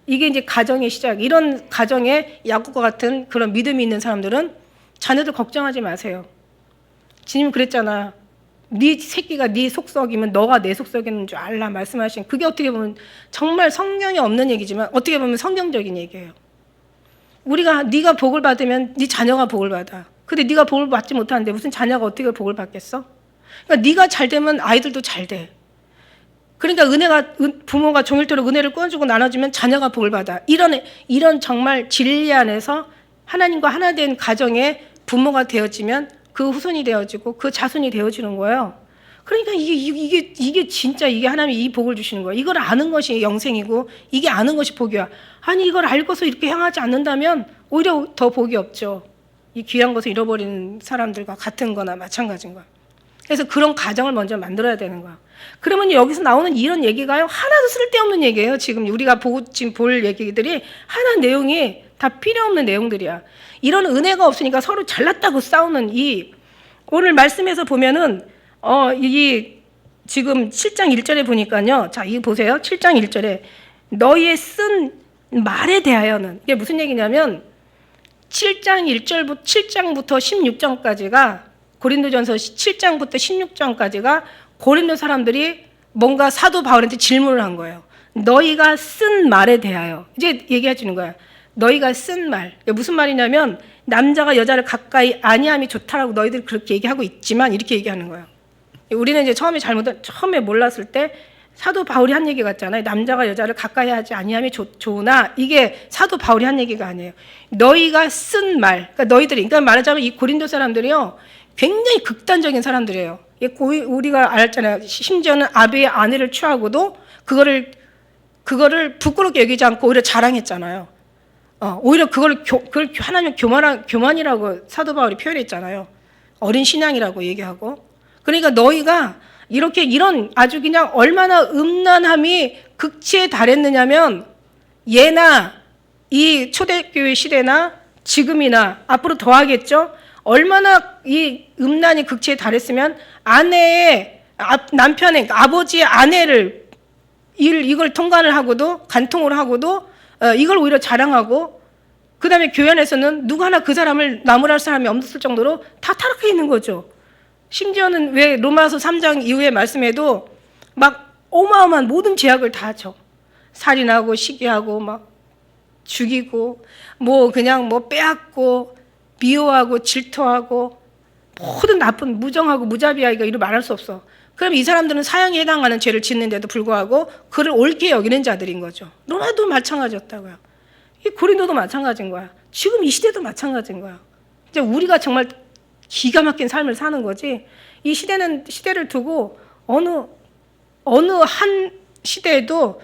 Speaker 1: 이게 이제 가정의 시작. 이런 가정에 야곱과 같은 그런 믿음이 있는 사람들은 자녀들 걱정하지 마세요. 주님 그랬잖아. 네 새끼가 네 속썩이면 너가 내 속썩이는 줄 알라 말씀하신 그게 어떻게 보면 정말 성경에 없는 얘기지만 어떻게 보면 성경적인 얘기예요. 네가 복을 받으면 네 자녀가 복을 받아. 근데 네가 복을 받지 못하는데 무슨 자녀가 어떻게 복을 받겠어? 그러니까 네가 잘 되면 아이들도 잘 돼. 그러니까 부모가 종일토록 은혜를 꾸어주고 나눠주면 자녀가 복을 받아. 이런 정말 진리 안에서 하나님과 하나 된 가정에 부모가 되어지면 그 후손이 되어지고 그 자손이 되어지는 거예요. 그러니까 이게 진짜 이게 하나님이 이 복을 주시는 거예요. 이걸 아는 것이 영생이고 이게 아는 것이 복이야. 아니 이걸 알고서 이렇게 행하지 않는다면 오히려 더 복이 없죠. 이 귀한 것을 잃어버리는 사람들과 같은 거나 마찬가지인 거야. 그래서 그런 가정을 먼저 만들어야 되는 거야. 그러면 여기서 나오는 이런 얘기가요 하나도 쓸데없는 얘기예요. 지금 우리가 지금 볼 얘기들이 하나 내용이 다 다 필요 없는 내용들이야. 이런 은혜가 없으니까 서로 잘났다고 싸우는 오늘 말씀에서 보면은 이 지금 7장 1절에 보니까요. 자, 이거 보세요. 7장 1절에 너희의 쓴 말에 대하여는, 이게 무슨 얘기냐면 7장부터 16장까지가 고린도전서 7장부터 16장까지가 고린도 사람들이 뭔가 사도 바울한테 질문을 한 거예요. 너희가 쓴 말에 대하여 이제 얘기해 주는 거야. 너희가 쓴 말. 무슨 말이냐면 남자가 여자를 가까이 아니함이 좋다라고 너희들 그렇게 얘기하고 있지만 이렇게 얘기하는 거예요. 우리는 이제 처음에 몰랐을 때 사도 바울이 한 얘기 같잖아요. 남자가 여자를 가까이 하지 아니함이 좋으나 이게 사도 바울이 한 얘기가 아니에요. 너희가 쓴 말. 그러니까 너희들이, 그러니까 말하자면 이 고린도 사람들이요. 굉장히 극단적인 사람들이에요. 우리가 알잖아요. 심지어는 아비의 아내를 취하고도 그거를 부끄럽게 여기지 않고 오히려 자랑했잖아요. 오히려 그걸 하나님 교만이라고 사도 바울이 표현했잖아요. 어린 신앙이라고 얘기하고. 그러니까 너희가 이런 아주 그냥 얼마나 음란함이 극치에 달했느냐면 예나 이 초대교회 시대나 지금이나 앞으로 더 하겠죠. 얼마나 이 음란이 극치에 달했으면 남편의 아버지의 아내를 이걸 통간을 하고도 간통을 하고도 이걸 오히려 자랑하고, 그 다음에 교회 안에서는 누구 하나 그 사람을 나무랄 사람이 없을 정도로 다 타락해 있는 거죠. 심지어는 왜 로마서 3장 이후의 말씀에도 막 어마어마한 모든 죄악을 다 하죠. 살인하고 시기하고 막 죽이고 그냥 빼앗고 미워하고 질투하고 모든 나쁜 무정하고 무자비하기가 이루 말할 수 없어. 그럼 이 사람들은 사형에 해당하는 죄를 짓는데도 불구하고 그를 옳게 여기는 자들인 거죠. 로마도 마찬가지였다고요. 이 고린도도 마찬가지인 거야. 지금 이 시대도 마찬가지인 거야. 이제 우리가 정말 기가 막힌 삶을 사는 거지. 이 시대를 두고 어느 한 시대에도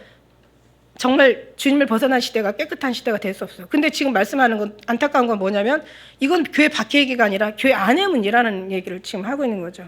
Speaker 1: 정말 주님을 벗어난 시대가 깨끗한 시대가 될 수 없어요. 근데 지금 말씀하는 건 안타까운 건 뭐냐면 이건 교회 밖의 얘기가 아니라 교회 안의 문제라는 얘기를 지금 하고 있는 거죠.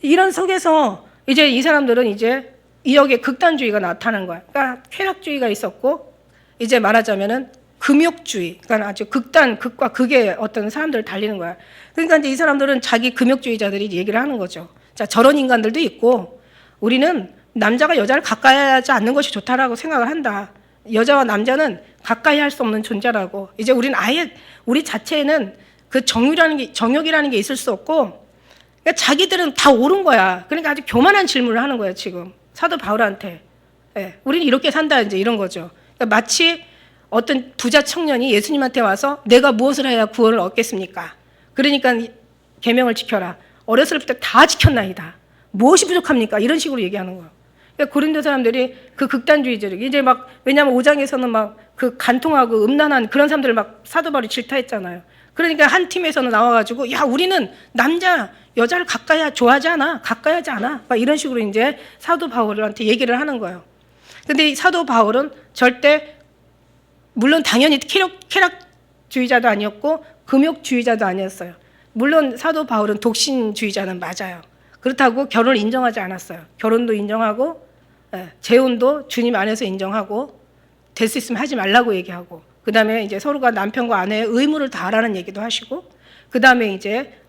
Speaker 1: 이런 속에서 이제 이 사람들은 이제 여기에 극단주의가 나타난 거야. 그러니까 쾌락주의가 있었고, 이제 말하자면은 금욕주의, 그러니까 아주 극과 극의 어떤 사람들을 달리는 거야. 그러니까 이제 이 사람들은 자기 금욕주의자들이 얘기를 하는 거죠. 자, 저런 인간들도 있고, 우리는 남자가 여자를 가까이 하지 않는 것이 좋다라고 생각을 한다. 여자와 남자는 가까이 할 수 없는 존재라고. 이제 우리는 아예 우리 자체에는 그 정욕이라는 게 있을 수 없고, 그러니까 자기들은 다 옳은 거야. 그러니까 아주 교만한 질문을 하는 거예요, 지금. 사도 바울한테. 예, 우리는 이렇게 산다, 이제 이런 거죠. 그러니까 마치 어떤 부자 청년이 예수님한테 와서 내가 무엇을 해야 구원을 얻겠습니까? 그러니까 계명을 지켜라. 어렸을 때 다 지켰나이다. 무엇이 부족합니까? 이런 식으로 얘기하는 거예요. 그러니까 고린도 사람들이 그 극단주의者, 이제 왜냐하면 5장에서는 그 간통하고 음란한 그런 사람들을 사도 바울이 질타했잖아요. 그러니까 한 팀에서는 나와가지고 야, 우리는 여자를 좋아하지 않아. 가까이 하지 않아. 이런 식으로 이제 사도 바울한테 얘기를 하는 거예요. 근데 이 사도 바울은 절대, 물론 당연히 쾌락주의자도 아니었고 금욕주의자도 아니었어요. 물론 사도 바울은 독신주의자는 맞아요. 그렇다고 결혼을 인정하지 않았어요. 결혼도 인정하고 재혼도 주님 안에서 인정하고 될 수 있으면 하지 말라고 얘기하고, 그 다음에 이제 서로가 남편과 아내의 의무를 다하라는 얘기도 하시고, 그 다음에 이제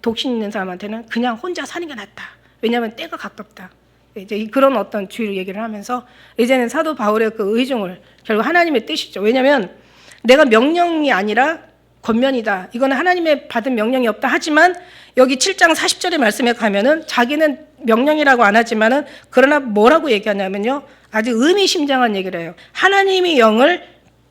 Speaker 1: 독신 있는 사람한테는 그냥 혼자 사는 게 낫다. 왜냐하면 때가 가깝다. 이제 그런 어떤 주의를 얘기를 하면서 이제는 사도 바울의 그 의중을 결국 하나님의 뜻이죠. 왜냐하면 내가 명령이 아니라 권면이다. 이거는 하나님의 받은 명령이 없다. 하지만 여기 7장 40절의 말씀에 가면은 자기는 명령이라고 안 하지만은 그러나 뭐라고 얘기하냐면요. 아주 의미심장한 얘기를 해요. 하나님의 영을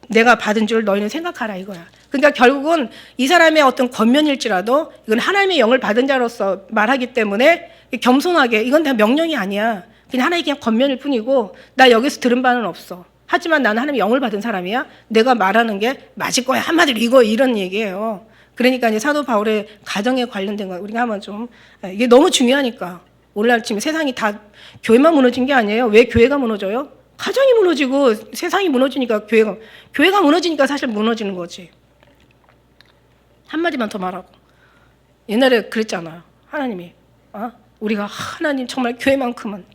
Speaker 1: 내가 받은 줄 너희는 생각하라 이거야. 그러니까 결국은 이 사람의 어떤 권면일지라도 이건 하나님의 영을 받은 자로서 말하기 때문에 겸손하게 이건 다 명령이 아니야. 그냥 하나의 그냥 권면일 뿐이고 나 여기서 들은 바는 없어. 하지만 나는 하나님의 영을 받은 사람이야. 내가 말하는 게 맞을 거야. 한마디로 이런 얘기예요. 그러니까 이제 사도 바울의 가정에 관련된 거 우리가 한번 좀, 이게 너무 중요하니까. 오늘날 지금 세상이 다 교회만 무너진 게 아니에요. 왜 교회가 무너져요? 가정이 무너지고 세상이 무너지니까 교회가 무너지니까 사실 무너지는 거지. 한마디만 더 말하고. 옛날에 그랬잖아요. 하나님이 우리가 하나님 정말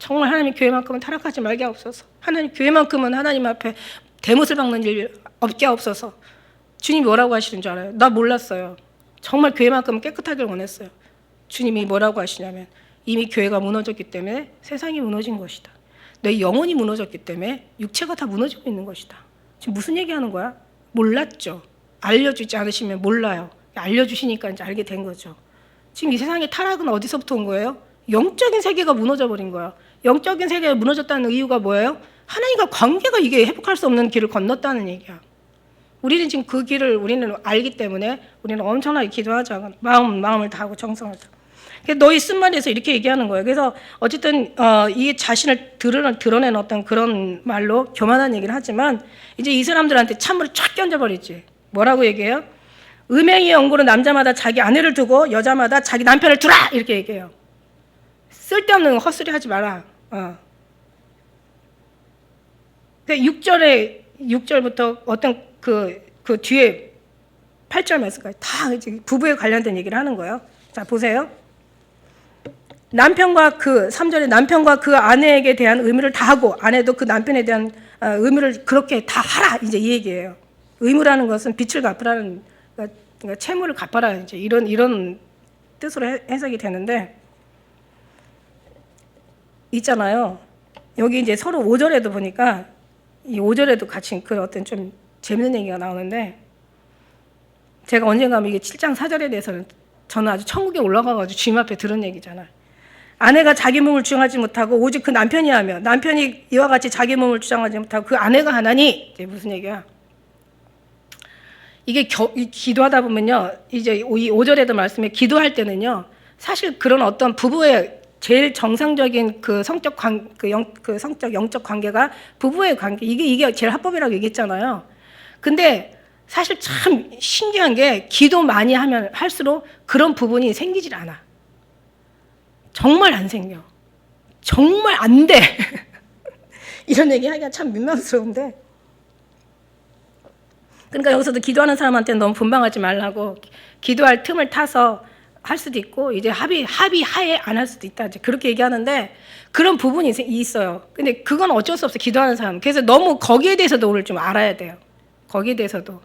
Speaker 1: 하나님 교회만큼은 타락하지 말게 하옵소서. 하나님 교회만큼은 하나님 앞에 대못을 박는 일 없게 없어서. 주님이 뭐라고 하시는 줄 알아요? 나 몰랐어요. 정말 교회만큼 깨끗하길 원했어요. 주님이 뭐라고 하시냐면 이미 교회가 무너졌기 때문에 세상이 무너진 것이다. 내 영혼이 무너졌기 때문에 육체가 다 무너지고 있는 것이다. 지금 무슨 얘기하는 거야? 몰랐죠. 알려주지 않으시면 몰라요. 알려주시니까 이제 알게 된 거죠. 지금 이 세상의 타락은 어디서부터 온 거예요? 영적인 세계가 무너져 버린 거야. 영적인 세계가 무너졌다는 이유가 뭐예요? 하나님과 관계가 이게 회복할 수 없는 길을 건넜다는 얘기야. 우리는 지금 그 길을 우리는 알기 때문에 우리는 엄청나게 기도하자. 마음을 다하고 정성을 다. 너희 쓴말에서 이렇게 얘기하는 거예요. 그래서 어쨌든 이 자신을 드러낸 어떤 그런 말로 교만한 얘기를 하지만 이제 이 사람들한테 찬물을 쫙 껴져버리지. 뭐라고 얘기해요? 음행의 연고로 남자마다 자기 아내를 두고 여자마다 자기 남편을 두라 이렇게 얘기해요. 쓸데없는 헛소리 하지 마라. 6절부터 어떤 그 뒤에 8절 말씀까지 다 이제 부부에 관련된 얘기를 하는 거예요. 자, 보세요. 남편과 3절에 남편과 그 아내에게 대한 의무를 다하고 아내도 그 남편에 대한 의무를 그렇게 다 하라. 이제 이 얘기예요. 의무라는 것은 빚을 갚으라는, 그러니까 채무를 갚아라. 이제 이런 뜻으로 해석이 되는데, 있잖아요. 여기 이제 서로 5절에도 보니까 이 5절에도 같이 그 어떤 좀 재밌는 얘기가 나오는데, 제가 언젠가 하면 이게 7장 4절에 대해서는 저는 아주 천국에 올라가가지고 주님 앞에 들은 얘기잖아요. 아내가 자기 몸을 주장하지 못하고 오직 그 남편이 하며 남편이 이와 같이 자기 몸을 주장하지 못하고 그 아내가 하나니, 이게 무슨 얘기야? 이게 기도하다 보면요, 이제 이 5절에도 말씀에 기도할 때는요, 사실 그런 어떤 부부의 제일 정상적인 그 성적 영적 관계가 부부의 관계, 이게 제일 합법이라고 얘기했잖아요. 근데 사실 참 신기한 게 기도 많이 하면 할수록 그런 부분이 생기질 않아. 정말 안 생겨. 정말 안 돼. 이런 얘기 하기가 참 민망스러운데. 그러니까 여기서도 기도하는 사람한테는 너무 분방하지 말라고, 기도할 틈을 타서 할 수도 있고 이제 합의하에 안 할 수도 있다, 이제 그렇게 얘기하는데 그런 부분이 있어요. 근데 그건 어쩔 수 없어, 기도하는 사람. 그래서 너무 거기에 대해서도 우리를 좀 알아야 돼요. 거기에 대해서도.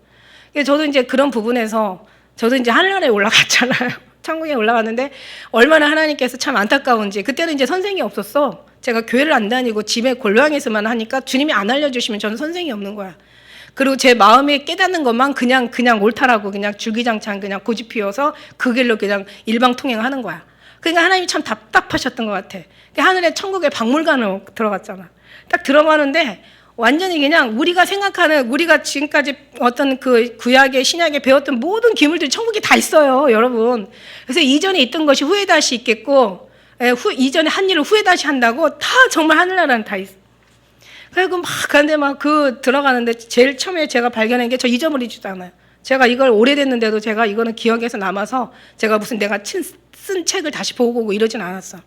Speaker 1: 그래서 저도 이제 그런 부분에서 저도 이제 하늘나라에 올라갔잖아요. 천국에 올라갔는데 얼마나 하나님께서 참 안타까운지. 그때는 이제 선생이 없었어. 제가 교회를 안 다니고 집에 골방에서만 하니까 주님이 안 알려주시면 저는 선생이 없는 거야. 그리고 제 마음에 깨닫는 것만 그냥 옳다라고 그냥 줄기장창 그냥 고집 피워서 그 길로 그냥 일방통행하는 거야. 그러니까 하나님이 참 답답하셨던 것 같아. 하늘에 천국의 박물관으로 들어갔잖아. 딱 들어가는데 완전히 그냥 우리가 생각하는, 우리가 지금까지 어떤 그 구약의 신약에 배웠던 모든 기물들이 천국에 다 있어요, 여러분. 그래서 이전에 있던 것이 후에 다시 있겠고, 이전에 한 일을 후에 다시 한다고 다 정말 하늘나라는 다 있어. 그리고 근데 들어가는데 제일 처음에 제가 발견한 게 저 잊어버리지도 않아요. 제가 이걸 오래됐는데도 제가 이거는 기억에서 남아서 제가 무슨 내가 쓴 책을 다시 보고 오고 이러진 않았어.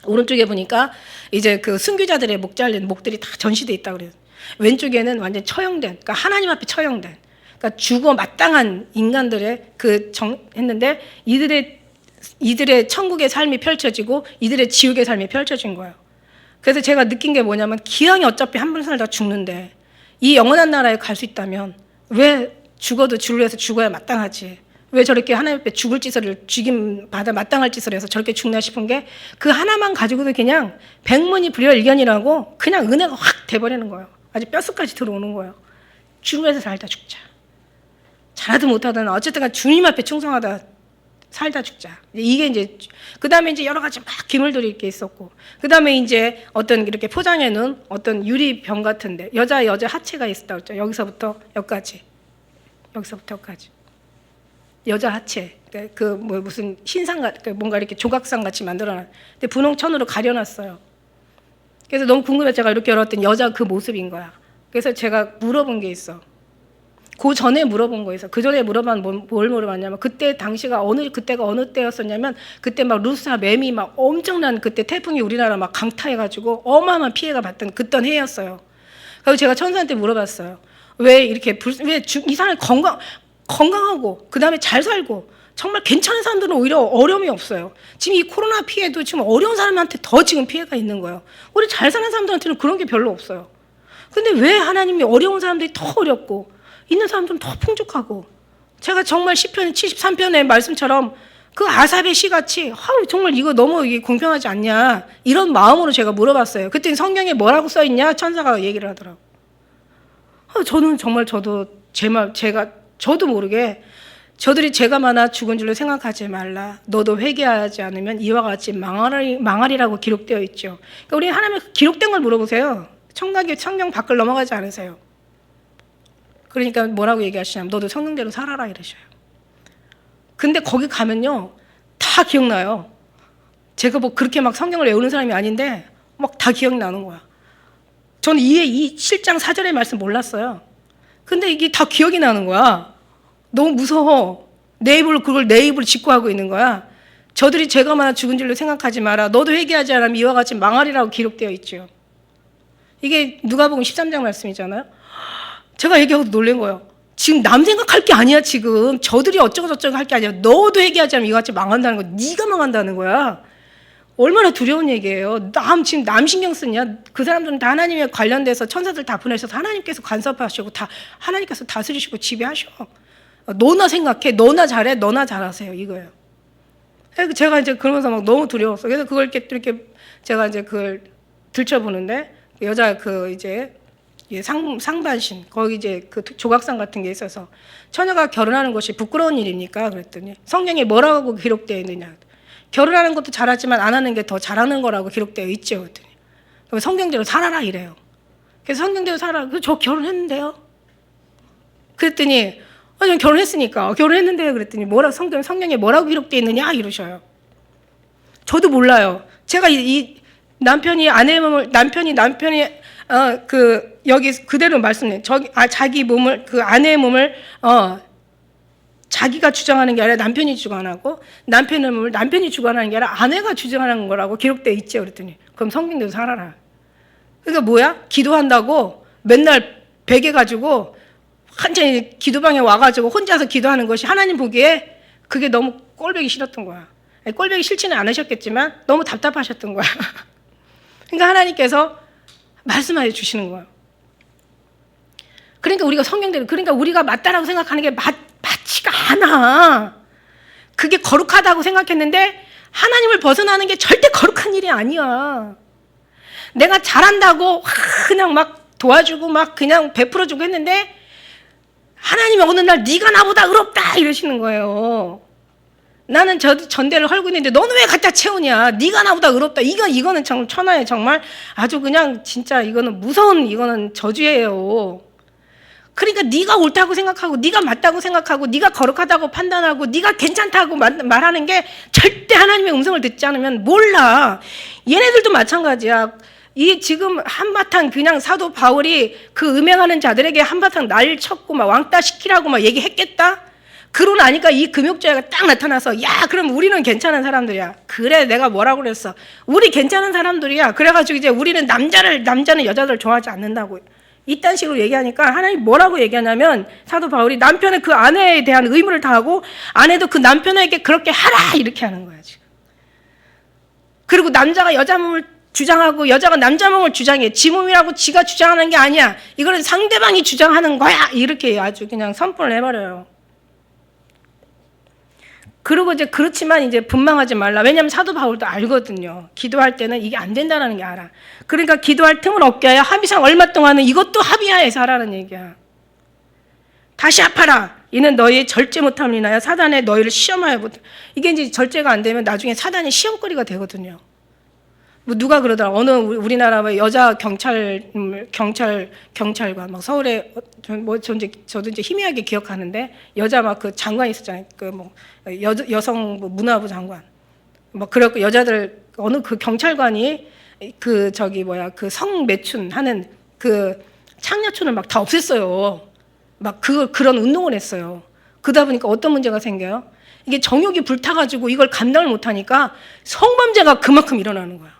Speaker 1: 오른쪽에 보니까 이제 그 순교자들의 목 잘린 목들이 다 전시돼 있다 그래요. 왼쪽에는 완전 처형된, 그러니까 하나님 앞에 처형된, 그러니까 죽어 마땅한 인간들의 했는데 이들의 천국의 삶이 펼쳐지고 이들의 지옥의 삶이 펼쳐진 거예요. 그래서 제가 느낀 게 뭐냐면 기왕이 어차피 한 번 살다 죽는데 이 영원한 나라에 갈 수 있다면 왜 죽어도 주를 위해서 죽어야 마땅하지? 왜 저렇게 하나님 앞에 죽을 짓을, 죽임 받아 마땅할 짓을 해서 저렇게 죽나 싶은 게 그 하나만 가지고도 그냥 백문이 불여일견이라고 그냥 은혜가 확 돼버리는 거예요. 아주 뼛속까지 들어오는 거예요. 주를 위해서 살다 죽자. 잘하든 못하든 어쨌든 주님 앞에 충성하다 살다 죽자. 이게 이제 그 다음에 이제 여러 가지 막 기물들이 이렇게 있었고, 그 다음에 이제 어떤 이렇게 포장해 놓은 어떤 유리병 같은데 여자 하체가 있었다고 했죠. 여기서부터 여기까지. 여자 하체. 무슨 신상 뭔가 이렇게 조각상 같이 만들어놨. 근데 분홍천으로 가려놨어요. 그래서 너무 궁금해서 제가 이렇게 열었더니 여자 그 모습인 거야. 그래서 제가 물어본 게 있어. 그 전에 물어본 거 있어. 그 전에 뭘 물어봤냐면 그때가 어느 때였었냐면 그때 막 루사 매미 막 엄청난 그때 태풍이 우리나라 막 강타해가지고 어마어마한 피해가 봤던 그떤 해였어요. 그래서 제가 천사한테 물어봤어요. 왜 이렇게 이 사람이 건강하고 그 다음에 잘 살고 정말 괜찮은 사람들은 오히려 어려움이 없어요. 지금 이 코로나 피해도 지금 어려운 사람한테 더 지금 피해가 있는 거예요. 우리 잘 사는 사람들한테는 그런 게 별로 없어요. 근데 왜 하나님이 어려운 사람들이 더 어렵고 있는 사람들은 더 풍족하고, 제가 정말 시편 73편의 말씀처럼 그 아삽의 시같이 정말 이거 너무 이게 공평하지 않냐 이런 마음으로 제가 물어봤어요. 그랬더니 성경에 뭐라고 써있냐 천사가 얘기를 하더라고. 저는 정말 저도 저도 모르게 저들이 죄가 많아 죽은 줄로 생각하지 말라. 너도 회개하지 않으면 이와 같이 망하리라고 기록되어 있죠. 그러니까 우리 하나님의 기록된 걸 물어보세요. 청각이 성경 밖을 넘어가지 않으세요. 그러니까 뭐라고 얘기하시냐면 너도 성경대로 살아라 이러셔요. 근데 거기 가면요 다 기억나요. 제가 뭐 그렇게 막 성경을 외우는 사람이 아닌데 막 다 기억이 나는 거야. 저는 이 7장 4절의 말씀 몰랐어요. 근데 이게 다 기억이 나는 거야. 너무 무서워. 그걸 내 입으로 직구하고 있는 거야. 저들이 죄가 많아 죽은 줄로 생각하지 마라. 너도 회개하지 않으면 이와 같이 망하리라고 기록되어 있죠. 이게 누가복음 13장 말씀이잖아요. 제가 얘기하고 놀란 거예요. 지금 남 생각할 게 아니야. 지금 저들이 어쩌고 저쩌고 할 게 아니야. 너도 회개하지 않으면 이와 같이 망한다는 거. 네가 망한다는 거야. 얼마나 두려운 얘기예요. 지금 남 신경 쓰냐? 그 사람들은 다 하나님에 관련돼서 천사들 다 보내셔서 하나님께서 간섭하시고 다 하나님께서 다스리시고 지배하셔. 너나 생각해. 너나 잘해. 너나 잘하세요. 이거예요. 제가 이제 그러면서 막 너무 두려웠어. 그래서 그걸 이렇게 제가 이제 그걸 들춰보는데 여자 이제 상반신 거기 이제 그 조각상 같은 게 있어서 처녀가 결혼하는 것이 부끄러운 일입니까? 그랬더니 성경에 뭐라고 기록되어 있느냐? 결혼하는 것도 잘하지만 안 하는 게 더 잘하는 거라고 기록되어 있죠. 그랬더니 그럼 성경대로 살아라 이래요. 그래서 성경대로 살아라. 저 결혼했는데요. 그랬더니 전 결혼했으니까 결혼했는데요. 그랬더니 성경에 뭐라고 기록되어 있느냐 이러셔요. 저도 몰라요. 제가 이 남편이 여기 그대로 말씀해. 자기 몸을 아내의 몸을 자기가 주장하는 게 아니라 남편이 주관하고 남편의 몸을 남편이 주관하는 게 아니라 아내가 주장하는 거라고 기록되어 있죠. 그랬더니 그럼 성경대로 살아라. 그러니까 뭐야? 기도한다고 맨날 베개 가지고 완전히 기도방에 와가지고 혼자서 기도하는 것이 하나님 보기에 그게 너무 꼴보기 싫었던 거야. 꼴보기 싫지는 않으셨겠지만 너무 답답하셨던 거야. 그러니까 하나님께서 말씀하여 주시는 거예요. 그러니까 우리가 성경대로, 그러니까 우리가 맞다라고 생각하는 게 맞지가 않아. 그게 거룩하다고 생각했는데 하나님을 벗어나는 게 절대 거룩한 일이 아니야. 내가 잘한다고 그냥 막 도와주고 막 그냥 베풀어주고 했는데 하나님이 어느 날 네가 나보다 의롭다 이러시는 거예요. 나는 전대를 헐고 있는데 너는 왜 갖다 채우냐? 네가 나보다 의롭다. 이거는 정 천하에 정말 아주 그냥 진짜 이거는 무서운 이거는 저주예요. 그러니까 네가 옳다고 생각하고 네가 맞다고 생각하고 네가 거룩하다고 판단하고 네가 괜찮다고 말하는 게 절대 하나님의 음성을 듣지 않으면 몰라. 얘네들도 마찬가지야. 이 지금 한바탕 그냥 사도 바울이 그 음행하는 자들에게 한바탕 날 쳤고 막 왕따 시키라고 막 얘기했겠다? 그러고 나니까 이 금욕자가 딱 나타나서 야 그럼 우리는 괜찮은 사람들이야. 그래 내가 뭐라고 그랬어. 우리 괜찮은 사람들이야. 그래가지고 이제 우리는 남자는 여자들 좋아하지 않는다고 이딴 식으로 얘기하니까 하나님 뭐라고 얘기하냐면 사도 바울이 남편은 그 아내에 대한 의무를 다하고 아내도 그 남편에게 그렇게 하라 이렇게 하는 거야 지금. 그리고 남자가 여자 몸을 주장하고 여자가 남자 몸을 주장해. 지 몸이라고 지가 주장하는 게 아니야. 이거는 상대방이 주장하는 거야. 이렇게 아주 그냥 선포를 해버려요. 그리고 이제 그렇지만 이제 분망하지 말라. 왜냐하면 사도 바울도 알거든요. 기도할 때는 이게 안 된다는 게 알아. 그러니까 기도할 틈을 얻게 하여 합의상 얼마 동안은 이것도 합의하에서 하라는 얘기야. 다시 합하라. 이는 너희 절제 못함을 인하여 사단의 너희를 시험하여 보다. 이게 이제 절제가 안 되면 나중에 사단의 시험거리가 되거든요. 뭐 누가 그러더라. 어느 우리나라 여자 경찰관 막 서울에 저도 이제 희미하게 기억하는데 여자 막 그 장관 있었잖아요. 그 뭐 여성 문화부 장관. 막 그래갖고 여자들 어느 그 경찰관이 그 그 성매춘 하는 그 창녀촌을 막 다 없앴어요. 막 그런 운동을 했어요. 그러다 보니까 어떤 문제가 생겨요? 이게 정욕이 불타가지고 이걸 감당을 못하니까 성범죄가 그만큼 일어나는 거야.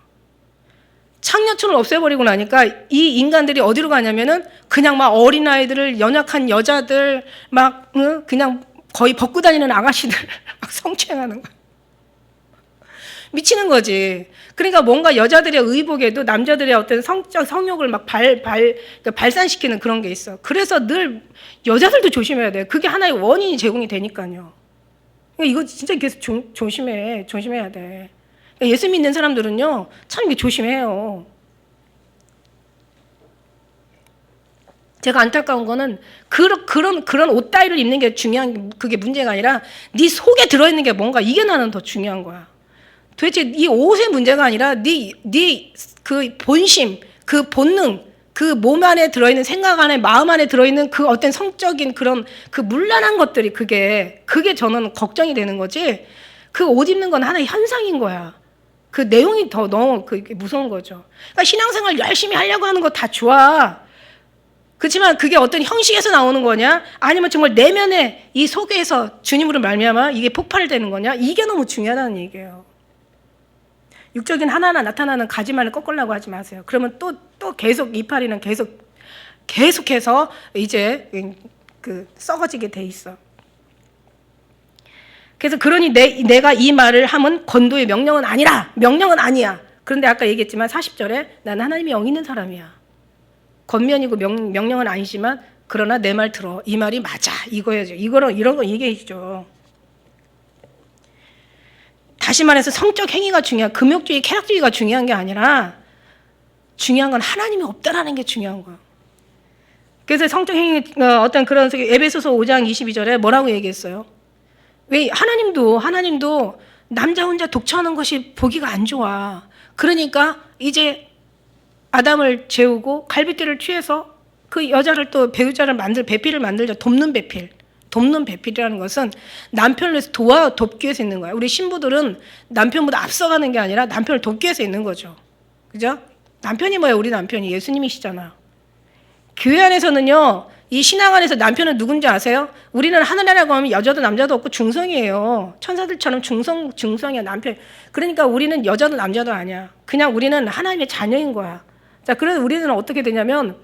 Speaker 1: 창녀촌을 없애버리고 나니까 이 인간들이 어디로 가냐면은 그냥 막 어린아이들을 연약한 여자들 막 그냥 거의 벗고 다니는 아가씨들 막 성추행하는 거야. 미치는 거지. 그러니까 뭔가 여자들의 의복에도 남자들의 어떤 성적 성욕을 막 그러니까 발산시키는 그런 게 있어. 그래서 늘 여자들도 조심해야 돼. 그게 하나의 원인이 제공이 되니까요. 그러니까 이거 진짜 계속 조심해야 돼. 그러니까 예수 믿는 사람들은요, 참 이게 조심해요. 제가 안타까운 거는 그런 옷 따위를 입는 게 중요한, 그게 문제가 아니라 네 속에 들어있는 게 뭔가, 이게 나는 더 중요한 거야. 도대체 이 옷의 문제가 아니라 네 그 본심, 그 본능, 그 몸 안에 들어있는 생각 안에, 마음 안에 들어있는 그 어떤 성적인 그런 그 문란한 것들이 그게 저는 걱정이 되는 거지. 그 옷 입는 건 하나의 현상인 거야. 그 내용이 더 너무 그게 무서운 거죠. 그러니까 신앙생활 열심히 하려고 하는 거 다 좋아. 그렇지만 그게 어떤 형식에서 나오는 거냐, 아니면 정말 내면에 이 속에서 주님으로 말미암아 이게 폭발되는 거냐, 이게 너무 중요하다는 얘기예요. 육적인 하나하나 나타나는 가지만을 꺾으려고 하지 마세요. 그러면 또 계속 이파리는 계속해서 이제 그 썩어지게 돼 있어. 그래서 그러니 내가 이 말을 하면 권도의 명령은 아니야. 그런데 아까 얘기했지만 40절에 나는 하나님의 영 있는 사람이야. 겉면이고 명령은 아니지만 그러나 내 말 들어. 이 말이 맞아. 이거야죠. 이런 거 얘기해주죠. 다시 말해서 성적 행위가 금욕주의, 쾌락주의가 중요한 게 아니라 중요한 건 하나님이 없다라는 게 중요한 거예요. 그래서 성적 행위 어떤 그런 에베소서 5장 22절에 뭐라고 얘기했어요? 왜 하나님도 남자 혼자 독처하는 것이 보기가 안 좋아. 그러니까 이제 아담을 재우고 갈빗대를 취해서 그 여자를 또 배우자를 배필을 만들자. 돕는 배필이라는 것은 남편을 위해서 돕기 위해서 있는 거야. 우리 신부들은 남편보다 앞서가는 게 아니라 남편을 돕기 위해서 있는 거죠. 그죠? 남편이 뭐예요? 우리 남편이 예수님이시잖아요. 교회 안에서는요, 이 신앙 안에서 남편은 누군지 아세요? 우리는 하늘나라고 하면 여자도 남자도 없고 중성이에요. 천사들처럼 중성이야, 남편. 그러니까 우리는 여자도 남자도 아니야. 그냥 우리는 하나님의 자녀인 거야. 자, 그래서 우리는 어떻게 되냐면,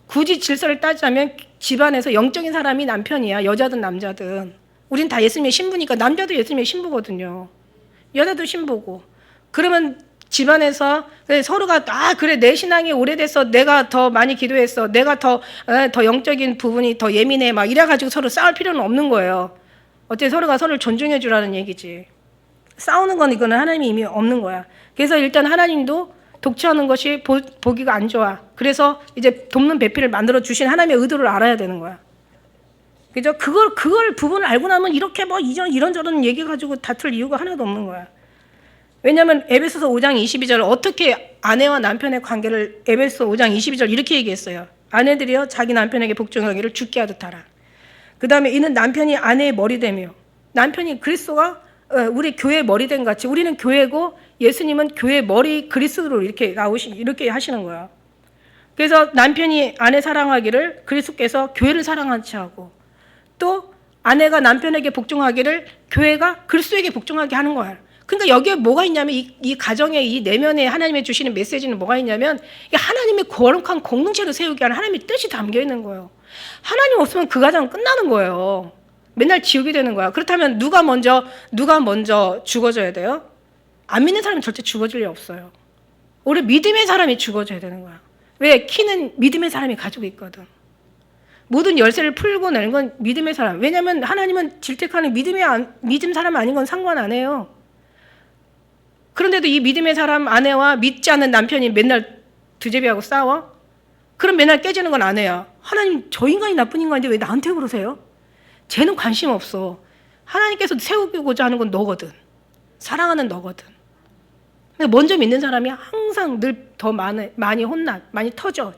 Speaker 1: 굳이 질서를 따지자면 집안에서 영적인 사람이 남편이야. 여자든 남자든. 우린 다 예수님의 신부니까 남자도 예수님의 신부거든요. 여자도 신부고. 그러면 집안에서 서로가 그래 내 신앙이 오래돼서 내가 더 많이 기도했어. 내가 더 영적인 부분이 더 예민해. 막 이래가지고 서로 싸울 필요는 없는 거예요. 어째 서로가 서로를 존중해 주라는 얘기지. 싸우는 건 이거는 하나님이 이미 없는 거야. 그래서 일단 하나님도 독처하는 것이 보기가 안 좋아. 그래서 이제 돕는 배필을 만들어 주신 하나님의 의도를 알아야 되는 거야. 그죠? 그걸 부분을 알고 나면 이렇게 뭐 이런저런 얘기 가지고 다툴 이유가 하나도 없는 거야. 왜냐하면 에베소서 5장 22절 어떻게 아내와 남편의 관계를 에베소서 5장 22절 이렇게 얘기했어요. 아내들이여 자기 남편에게 복종하기를 주께 하듯 하라. 그 다음에 이는 남편이 아내의 머리되며 남편이 그리스도가 우리 교회의 머리된 같이 우리는 교회고 예수님은 교회의 머리 그리스도로 이렇게 하시는 거야. 그래서 남편이 아내 사랑하기를 그리스도께서 교회를 사랑하지 하고 또 아내가 남편에게 복종하기를 교회가 그리스도에게 복종하게 하는 거야. 그러니까 여기에 뭐가 있냐면 이 가정의 이 내면에 하나님이 주시는 메시지는 뭐가 있냐면 하나님의 거룩한 공동체를 세우게 하는 하나님의 뜻이 담겨 있는 거예요. 하나님 없으면 그 가정은 끝나는 거예요. 맨날 지우게 되는 거야. 그렇다면 누가 먼저 죽어져야 돼요? 안 믿는 사람은 절대 죽어질 리 없어요. 오히려 믿음의 사람이 죽어져야 되는 거야. 왜? 키는 믿음의 사람이 가지고 있거든. 모든 열쇠를 풀고 내는 건 믿음의 사람. 왜냐하면 하나님은 질택하는 믿음 사람 아닌 건 상관 안 해요. 그런데도 이 믿음의 사람 아내와 믿지 않는 남편이 맨날 두제비하고 싸워? 그럼 맨날 깨지는 건 아내야. 하나님 저 인간이 나쁜 인간인데 왜 나한테 그러세요? 쟤는 관심 없어. 하나님께서 세우고자 하는 건 너거든. 사랑하는 너거든. 근데 먼저 믿는 사람이 항상 늘 더 많이 혼나, 많이 터져,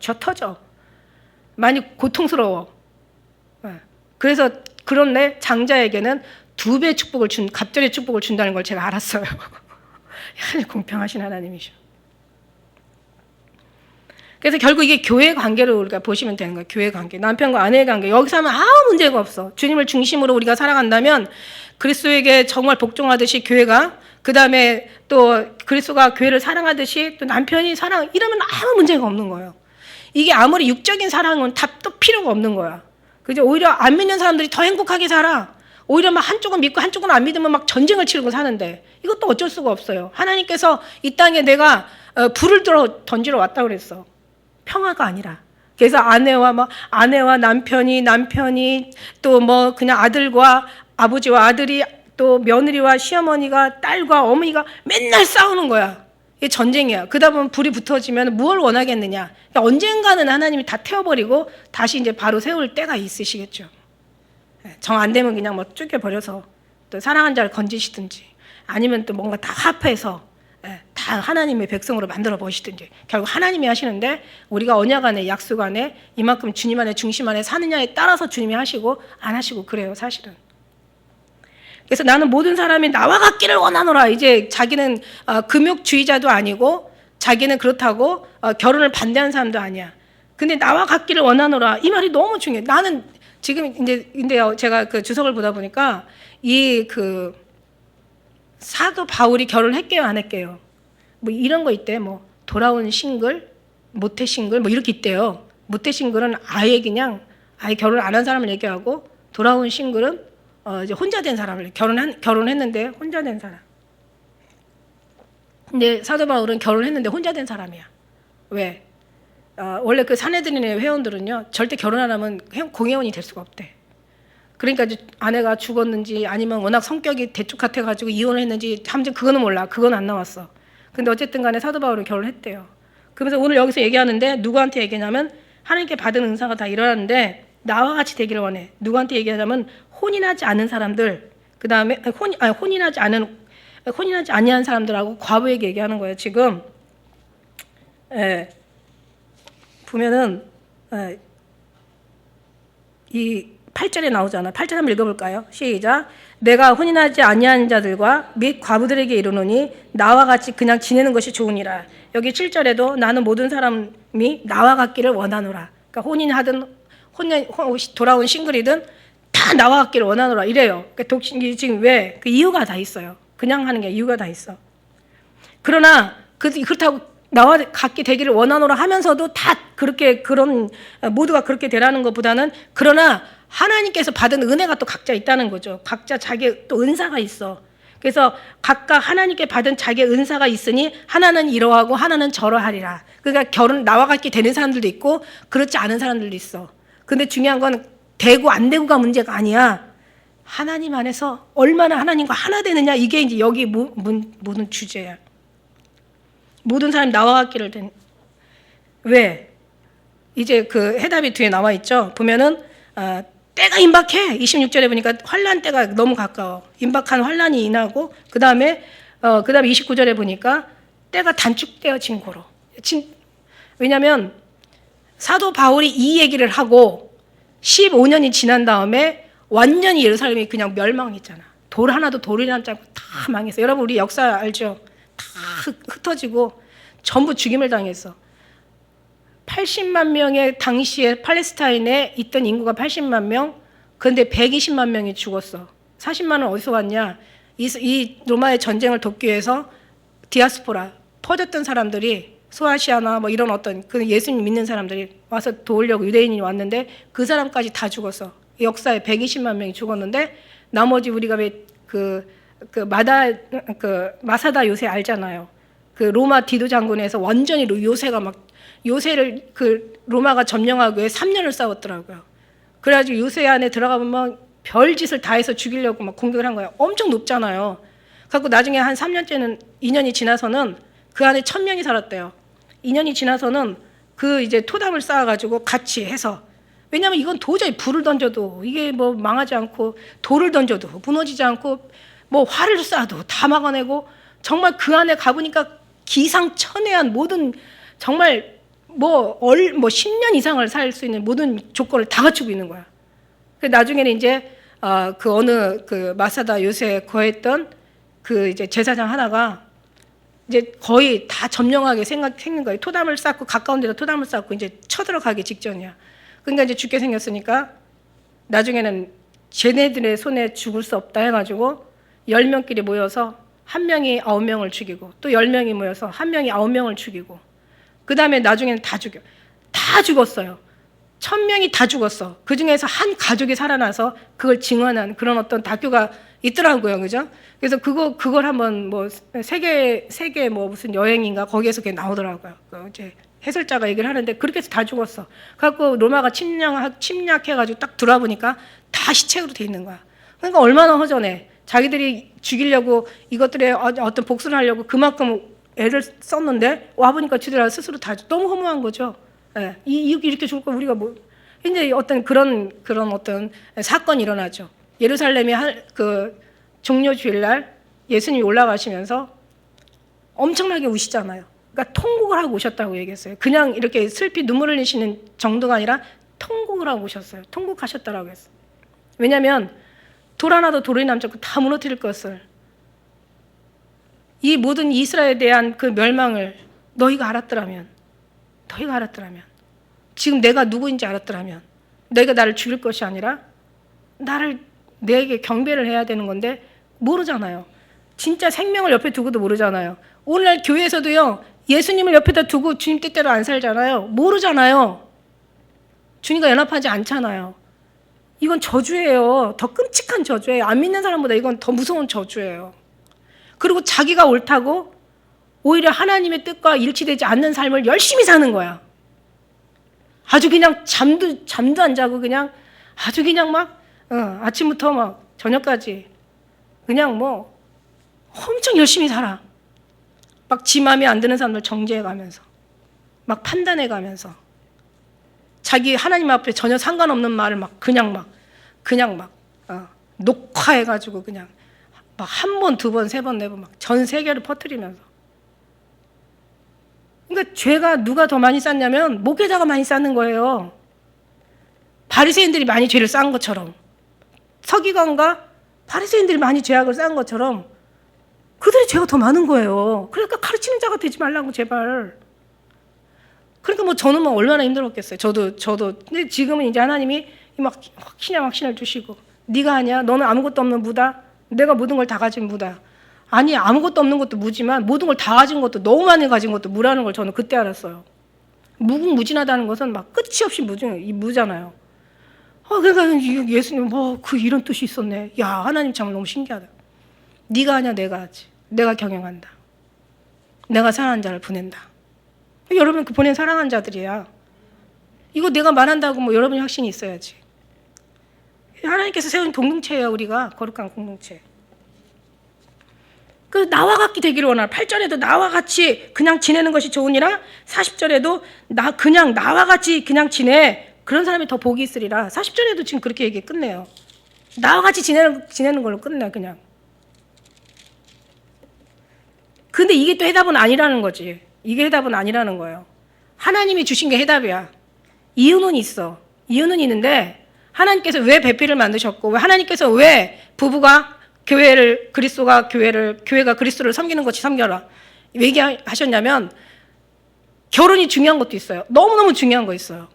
Speaker 1: 많이 고통스러워. 그래서 그런데 장자에게는 2배 축복을 갑절의 축복을 준다는 걸 제가 알았어요. 공평하신 하나님이셔. 그래서 결국 이게 교회 관계로 우리가 보시면 되는 거예요. 교회 관계, 남편과 아내의 관계. 여기서 하면 아무 문제가 없어. 주님을 중심으로 우리가 살아간다면 그리스도에게 정말 복종하듯이 교회가, 그 다음에 또 그리스도가 교회를 사랑하듯이 또 남편이 이러면 아무 문제가 없는 거예요. 이게 아무리 육적인 사랑은 또 필요가 없는 거야. 그죠? 오히려 안 믿는 사람들이 더 행복하게 살아. 오히려 막 한쪽은 믿고 한쪽은 안 믿으면 막 전쟁을 치르고 사는데 이것도 어쩔 수가 없어요. 하나님께서 이 땅에 내가 불을 던지러 왔다 그랬어. 평화가 아니라. 그래서 아내와 남편이 또 뭐 그냥 아들과 아버지와 아들이 또 며느리와 시어머니가 딸과 어머니가 맨날 싸우는 거야. 이게 전쟁이야. 그러다 보면 불이 붙어지면 무엇을 원하겠느냐. 그러니까 언젠가는 하나님이 다 태워버리고 다시 이제 바로 세울 때가 있으시겠죠. 정 안 되면 그냥 뭐 죽여버려서 또 사랑한 자를 건지시든지 아니면 또 뭔가 다 화합해서 다 하나님의 백성으로 만들어 보시든지 결국 하나님이 하시는데 우리가 언약 안에 약속 안에 이만큼 주님 안에 중심 안에 사느냐에 따라서 주님이 하시고 안 하시고 그래요 사실은. 그래서 나는 모든 사람이 나와 같기를 원하노라. 이제 자기는 금욕주의자도 아니고 자기는 그렇다고 결혼을 반대하는 사람도 아니야. 근데 나와 같기를 원하노라. 이 말이 너무 중요해. 나는 지금 근데요 제가 그 주석을 보다 보니까 이 그 사도 바울이 결혼했게요 안 했게요? 뭐 이런 거 있대. 뭐 돌아온 싱글, 모태 싱글 뭐 이렇게 있대요. 모태 싱글은 아예 결혼 안 한 사람을 얘기하고 돌아온 싱글은 이제 혼자 된 사람을 결혼했는데 혼자 된 사람. 근데 사도 바울은 결혼했는데 혼자 된 사람이야. 왜? 원래 그 산헤드린의 회원들은요 절대 결혼 안 하면 공회원이 될 수가 없대. 그러니까 이제 아내가 죽었는지 아니면 워낙 성격이 대쪽 같아가지고 이혼을 했는지 아무튼 그거는 몰라. 그건 안 나왔어. 근데 어쨌든 간에 사도 바울은 결혼했대요. 그러면서 오늘 여기서 얘기하는데 누구한테 얘기냐면 하나님께 받은 은사가 다 일어났는데 나와 같이 되기를 원해. 누구한테 얘기하자면 혼인하지 않은 사람들, 그 다음에 혼인하지 아니한 사람들하고 과부에게 얘기하는 거예요. 지금 보면은 이 8절에 나오잖아. 8절 한번 읽어볼까요? 시작. 내가 혼인하지 아니한 자들과 및 과부들에게 이르노니 나와 같이 그냥 지내는 것이 좋으니라. 여기 7절에도 나는 모든 사람이 나와 같기를 원하노라. 그러니까 혼인하든 돌아온 싱글이든 다 나와 같기를 원하노라 이래요. 그러니까 지금 왜? 그 이유가 다 있어요. 그냥 하는 게 이유가 다 있어. 그러나 그렇다고 나와 같게 되기를 원하노라 하면서도 다 그런 모두가 그렇게 되라는 것보다는 그러나 하나님께서 받은 은혜가 또 각자 있다는 거죠. 각자 자기의 또 은사가 있어. 그래서 각각 하나님께 받은 자기의 은사가 있으니 하나는 이러하고 하나는 저러하리라. 그러니까 나와 같게 되는 사람들도 있고 그렇지 않은 사람들도 있어. 근데 중요한 건 되고 안 되고가 문제가 아니야. 하나님 안에서 얼마나 하나님과 하나 되느냐 이게 이제 여기 모든 주제야. 모든 사람이 나와 같기를 왜? 이제 그 해답이 뒤에 나와 있죠. 보면은 때가 임박해. 26절에 보니까 환란 때가 너무 가까워. 임박한 환란이 인하고 그다음에 29절에 보니까 때가 단축되어진 고로. 왜냐하면 사도 바울이 이 얘기를 하고 15년이 지난 다음에 완전히 예루살렘이 그냥 멸망했잖아. 돌 하나도 돌이 남지 않고 다 망했어. 여러분 우리 역사 알죠? 다 흩어지고 전부 죽임을 당했어. 80만 명의 당시에 팔레스타인에 있던 인구가 80만 명. 그런데 120만 명이 죽었어. 40만은 어디서 왔냐? 이 로마의 전쟁을 돕기 위해서 디아스포라 퍼졌던 사람들이 소아시아나 뭐 이런 어떤 그 예수님 믿는 사람들이 와서 도우려고 유대인이 왔는데 그 사람까지 다 죽었어. 역사에 120만 명이 죽었는데 나머지 우리가 왜 마사다 요새 알잖아요. 그 로마 디도 장군에서 완전히 요새를 로마가 점령하기 위해 3년을 싸웠더라고요. 그래가지고 요새 안에 들어가보면 별짓을 다 해서 죽이려고 막 공격을 한 거예요. 엄청 높잖아요. 그래서 나중에 한 3년째는 2년이 지나서는 그 안에 1000명이 살았대요. 2년이 지나서는 그 이제 토담을 쌓아가지고 같이 해서 왜냐하면 이건 도저히 불을 던져도 이게 뭐 망하지 않고 돌을 던져도 무너지지 않고 뭐 활을 쏴도 다 막아내고 정말 그 안에 가보니까 기상천외한 모든 정말 뭐 10년 이상을 살 수 있는 모든 조건을 다 갖추고 있는 거야. 그 나중에는 이제 그 마사다 요새 거했던 그 이제 제사장 하나가 이제 거의 다 점령하게 생긴 거예요. 토담을 쌓고 가까운 데다 토담을 쌓고 이제 쳐들어가기 직전이야. 그러니까 이제 죽게 생겼으니까 나중에는 쟤네들의 손에 죽을 수 없다 해가지고 10명끼리 모여서 한 명이 9명을 죽이고 또 10명이 모여서 한 명이 9명을 죽이고 그 다음에 나중에는 다 죽었어요. 1000명이 다 죽었어. 그 중에서 한 가족이 살아나서 그걸 증언한 그런 어떤 다큐가 있더라고요. 그죠? 그래서 그걸 한번 뭐 세계 뭐 무슨 여행인가 거기에서 그게 나오더라고요. 이제 해설자가 얘기를 하는데 그렇게 해서 다 죽었어. 그래갖고 로마가 침략해가지고 딱 들어와보니까 다 시체로 돼 있는 거야. 그러니까 얼마나 허전해. 자기들이 죽이려고 이것들의 어떤 복수를 하려고 그만큼 애를 썼는데 와보니까 지들 스스로 다 너무 허무한 거죠. 예. 이렇게 죽을 거 우리가 뭐 이제 어떤 그런 어떤 사건이 일어나죠. 예루살렘이 그 종려 주일날 예수님이 올라가시면서 엄청나게 우시잖아요. 그러니까 통곡을 하고 오셨다고 얘기했어요. 그냥 이렇게 슬피 눈물 흘리시는 정도가 아니라 통곡을 하고 오셨어요. 통곡하셨다라고 했어요. 왜냐하면 돌 하나도 돌이 남지 않고 다 무너뜨릴 것을, 이 모든 이스라엘에 대한 그 멸망을 너희가 알았더라면, 지금 내가 누구인지 알았더라면 너희가 나를 죽일 것이 아니라 내게 경배를 해야 되는 건데 모르잖아요. 진짜 생명을 옆에 두고도 모르잖아요. 오늘날 교회에서도요, 예수님을 옆에다 두고 주님 뜻대로 안 살잖아요. 모르잖아요. 주님과 연합하지 않잖아요. 이건 저주예요. 더 끔찍한 저주예요. 안 믿는 사람보다 이건 더 무서운 저주예요. 그리고 자기가 옳다고 오히려 하나님의 뜻과 일치되지 않는 삶을 열심히 사는 거야. 아주 그냥 잠도 안 자고 그냥 아주 그냥 막 아침부터 막 저녁까지 그냥 뭐 엄청 열심히 살아. 막 지 마음에 안 드는 사람들 정죄해가면서 막 판단해가면서 자기 하나님 앞에 전혀 상관없는 말을 막 그냥 막 녹화해가지고 그냥 막 한 번, 두 번, 세 번, 네 번 막 전 세계를 퍼뜨리면서. 그러니까 죄가 누가 더 많이 쌓냐면 목회자가 많이 쌓는 거예요. 바리새인들이 많이 죄를 쌓은 것처럼, 서기관과 바리새인들이 많이 죄악을 쌓은 것처럼 그들의 죄가 더 많은 거예요. 그러니까 가르치는 자가 되지 말라고 제발. 그러니까 뭐 저는 막 얼마나 힘들었겠어요. 저도. 근데 지금은 이제 하나님이 막 확신을 주시고, 네가 아니야. 너는 아무것도 없는 무다. 내가 모든 걸 다 가진 무다. 아니, 아무것도 없는 것도 무지만 모든 걸 다 가진 것도, 너무 많이 가진 것도 무라는 걸 저는 그때 알았어요. 무궁무진하다는 것은 막 끝이 없이 무잖아요. 그러니까 예수님 뭐 이런 뜻이 있었네. 야, 하나님 참 너무 신기하다. 네가 아니야, 내가 하지. 내가 경영한다. 내가 사랑하는 자를 보낸다. 여러분 그 보낸 사랑하는 자들이야. 이거 내가 말한다고 뭐 여러분이 확신이 있어야지. 하나님께서 세운 공동체예요. 우리가 거룩한 공동체. 그 나와 같게 되기를 원하라. 8절에도 나와 같이 그냥 지내는 것이 좋으니라. 40절에도 그냥 나와 같이 그냥 지내. 그런 사람이 더 복이 있으리라. 40절에도 지금 그렇게 얘기 끝내요. 나와 같이 지내는 걸로 끝내 그냥. 근데 이게 또 해답은 아니라는 거지. 이게 해답은 아니라는 거예요. 하나님이 주신 게 해답이야. 이유는 있어. 이유는 있는데 하나님께서 왜 배필을 만드셨고, 하나님께서 왜 부부가 교회가 그리스도를 섬기는 것이 섬겨라 얘기하셨냐면, 결혼이 중요한 것도 있어요. 너무너무 중요한 거 있어요.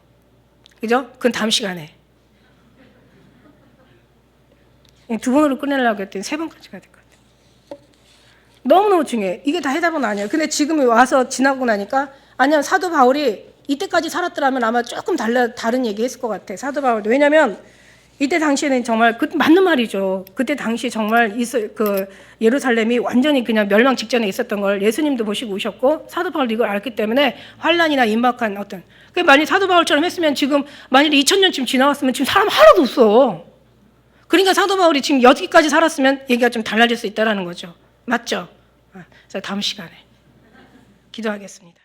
Speaker 1: 그죠? 그건 다음 시간에. 두 번으로 끝내려고 했더니 세 번까지 가야 될 것 같아요. 너무너무 중요해. 이게 다 해답은 아니에요. 근데 지금 와서 지나고 나니까, 아니야, 사도 바울이 이때까지 살았더라면 아마 조금 다른 얘기 했을 것 같아. 사도 바울도. 왜냐면 이때 당시에는 정말 맞는 말이죠. 그때 당시 정말 예루살렘이 완전히 그냥 멸망 직전에 있었던 걸 예수님도 보시고 오셨고, 사도 바울도 이걸 알기 때문에 환난이나 임박한 만약 사도 바울처럼 했으면 지금 만일에 2000년쯤 지나왔으면 지금 사람 하나도 없어. 그러니까 사도 바울이 지금 여기까지 살았으면 얘기가 좀 달라질 수 있다는 거죠. 맞죠? 그래서 다음 시간에 기도하겠습니다.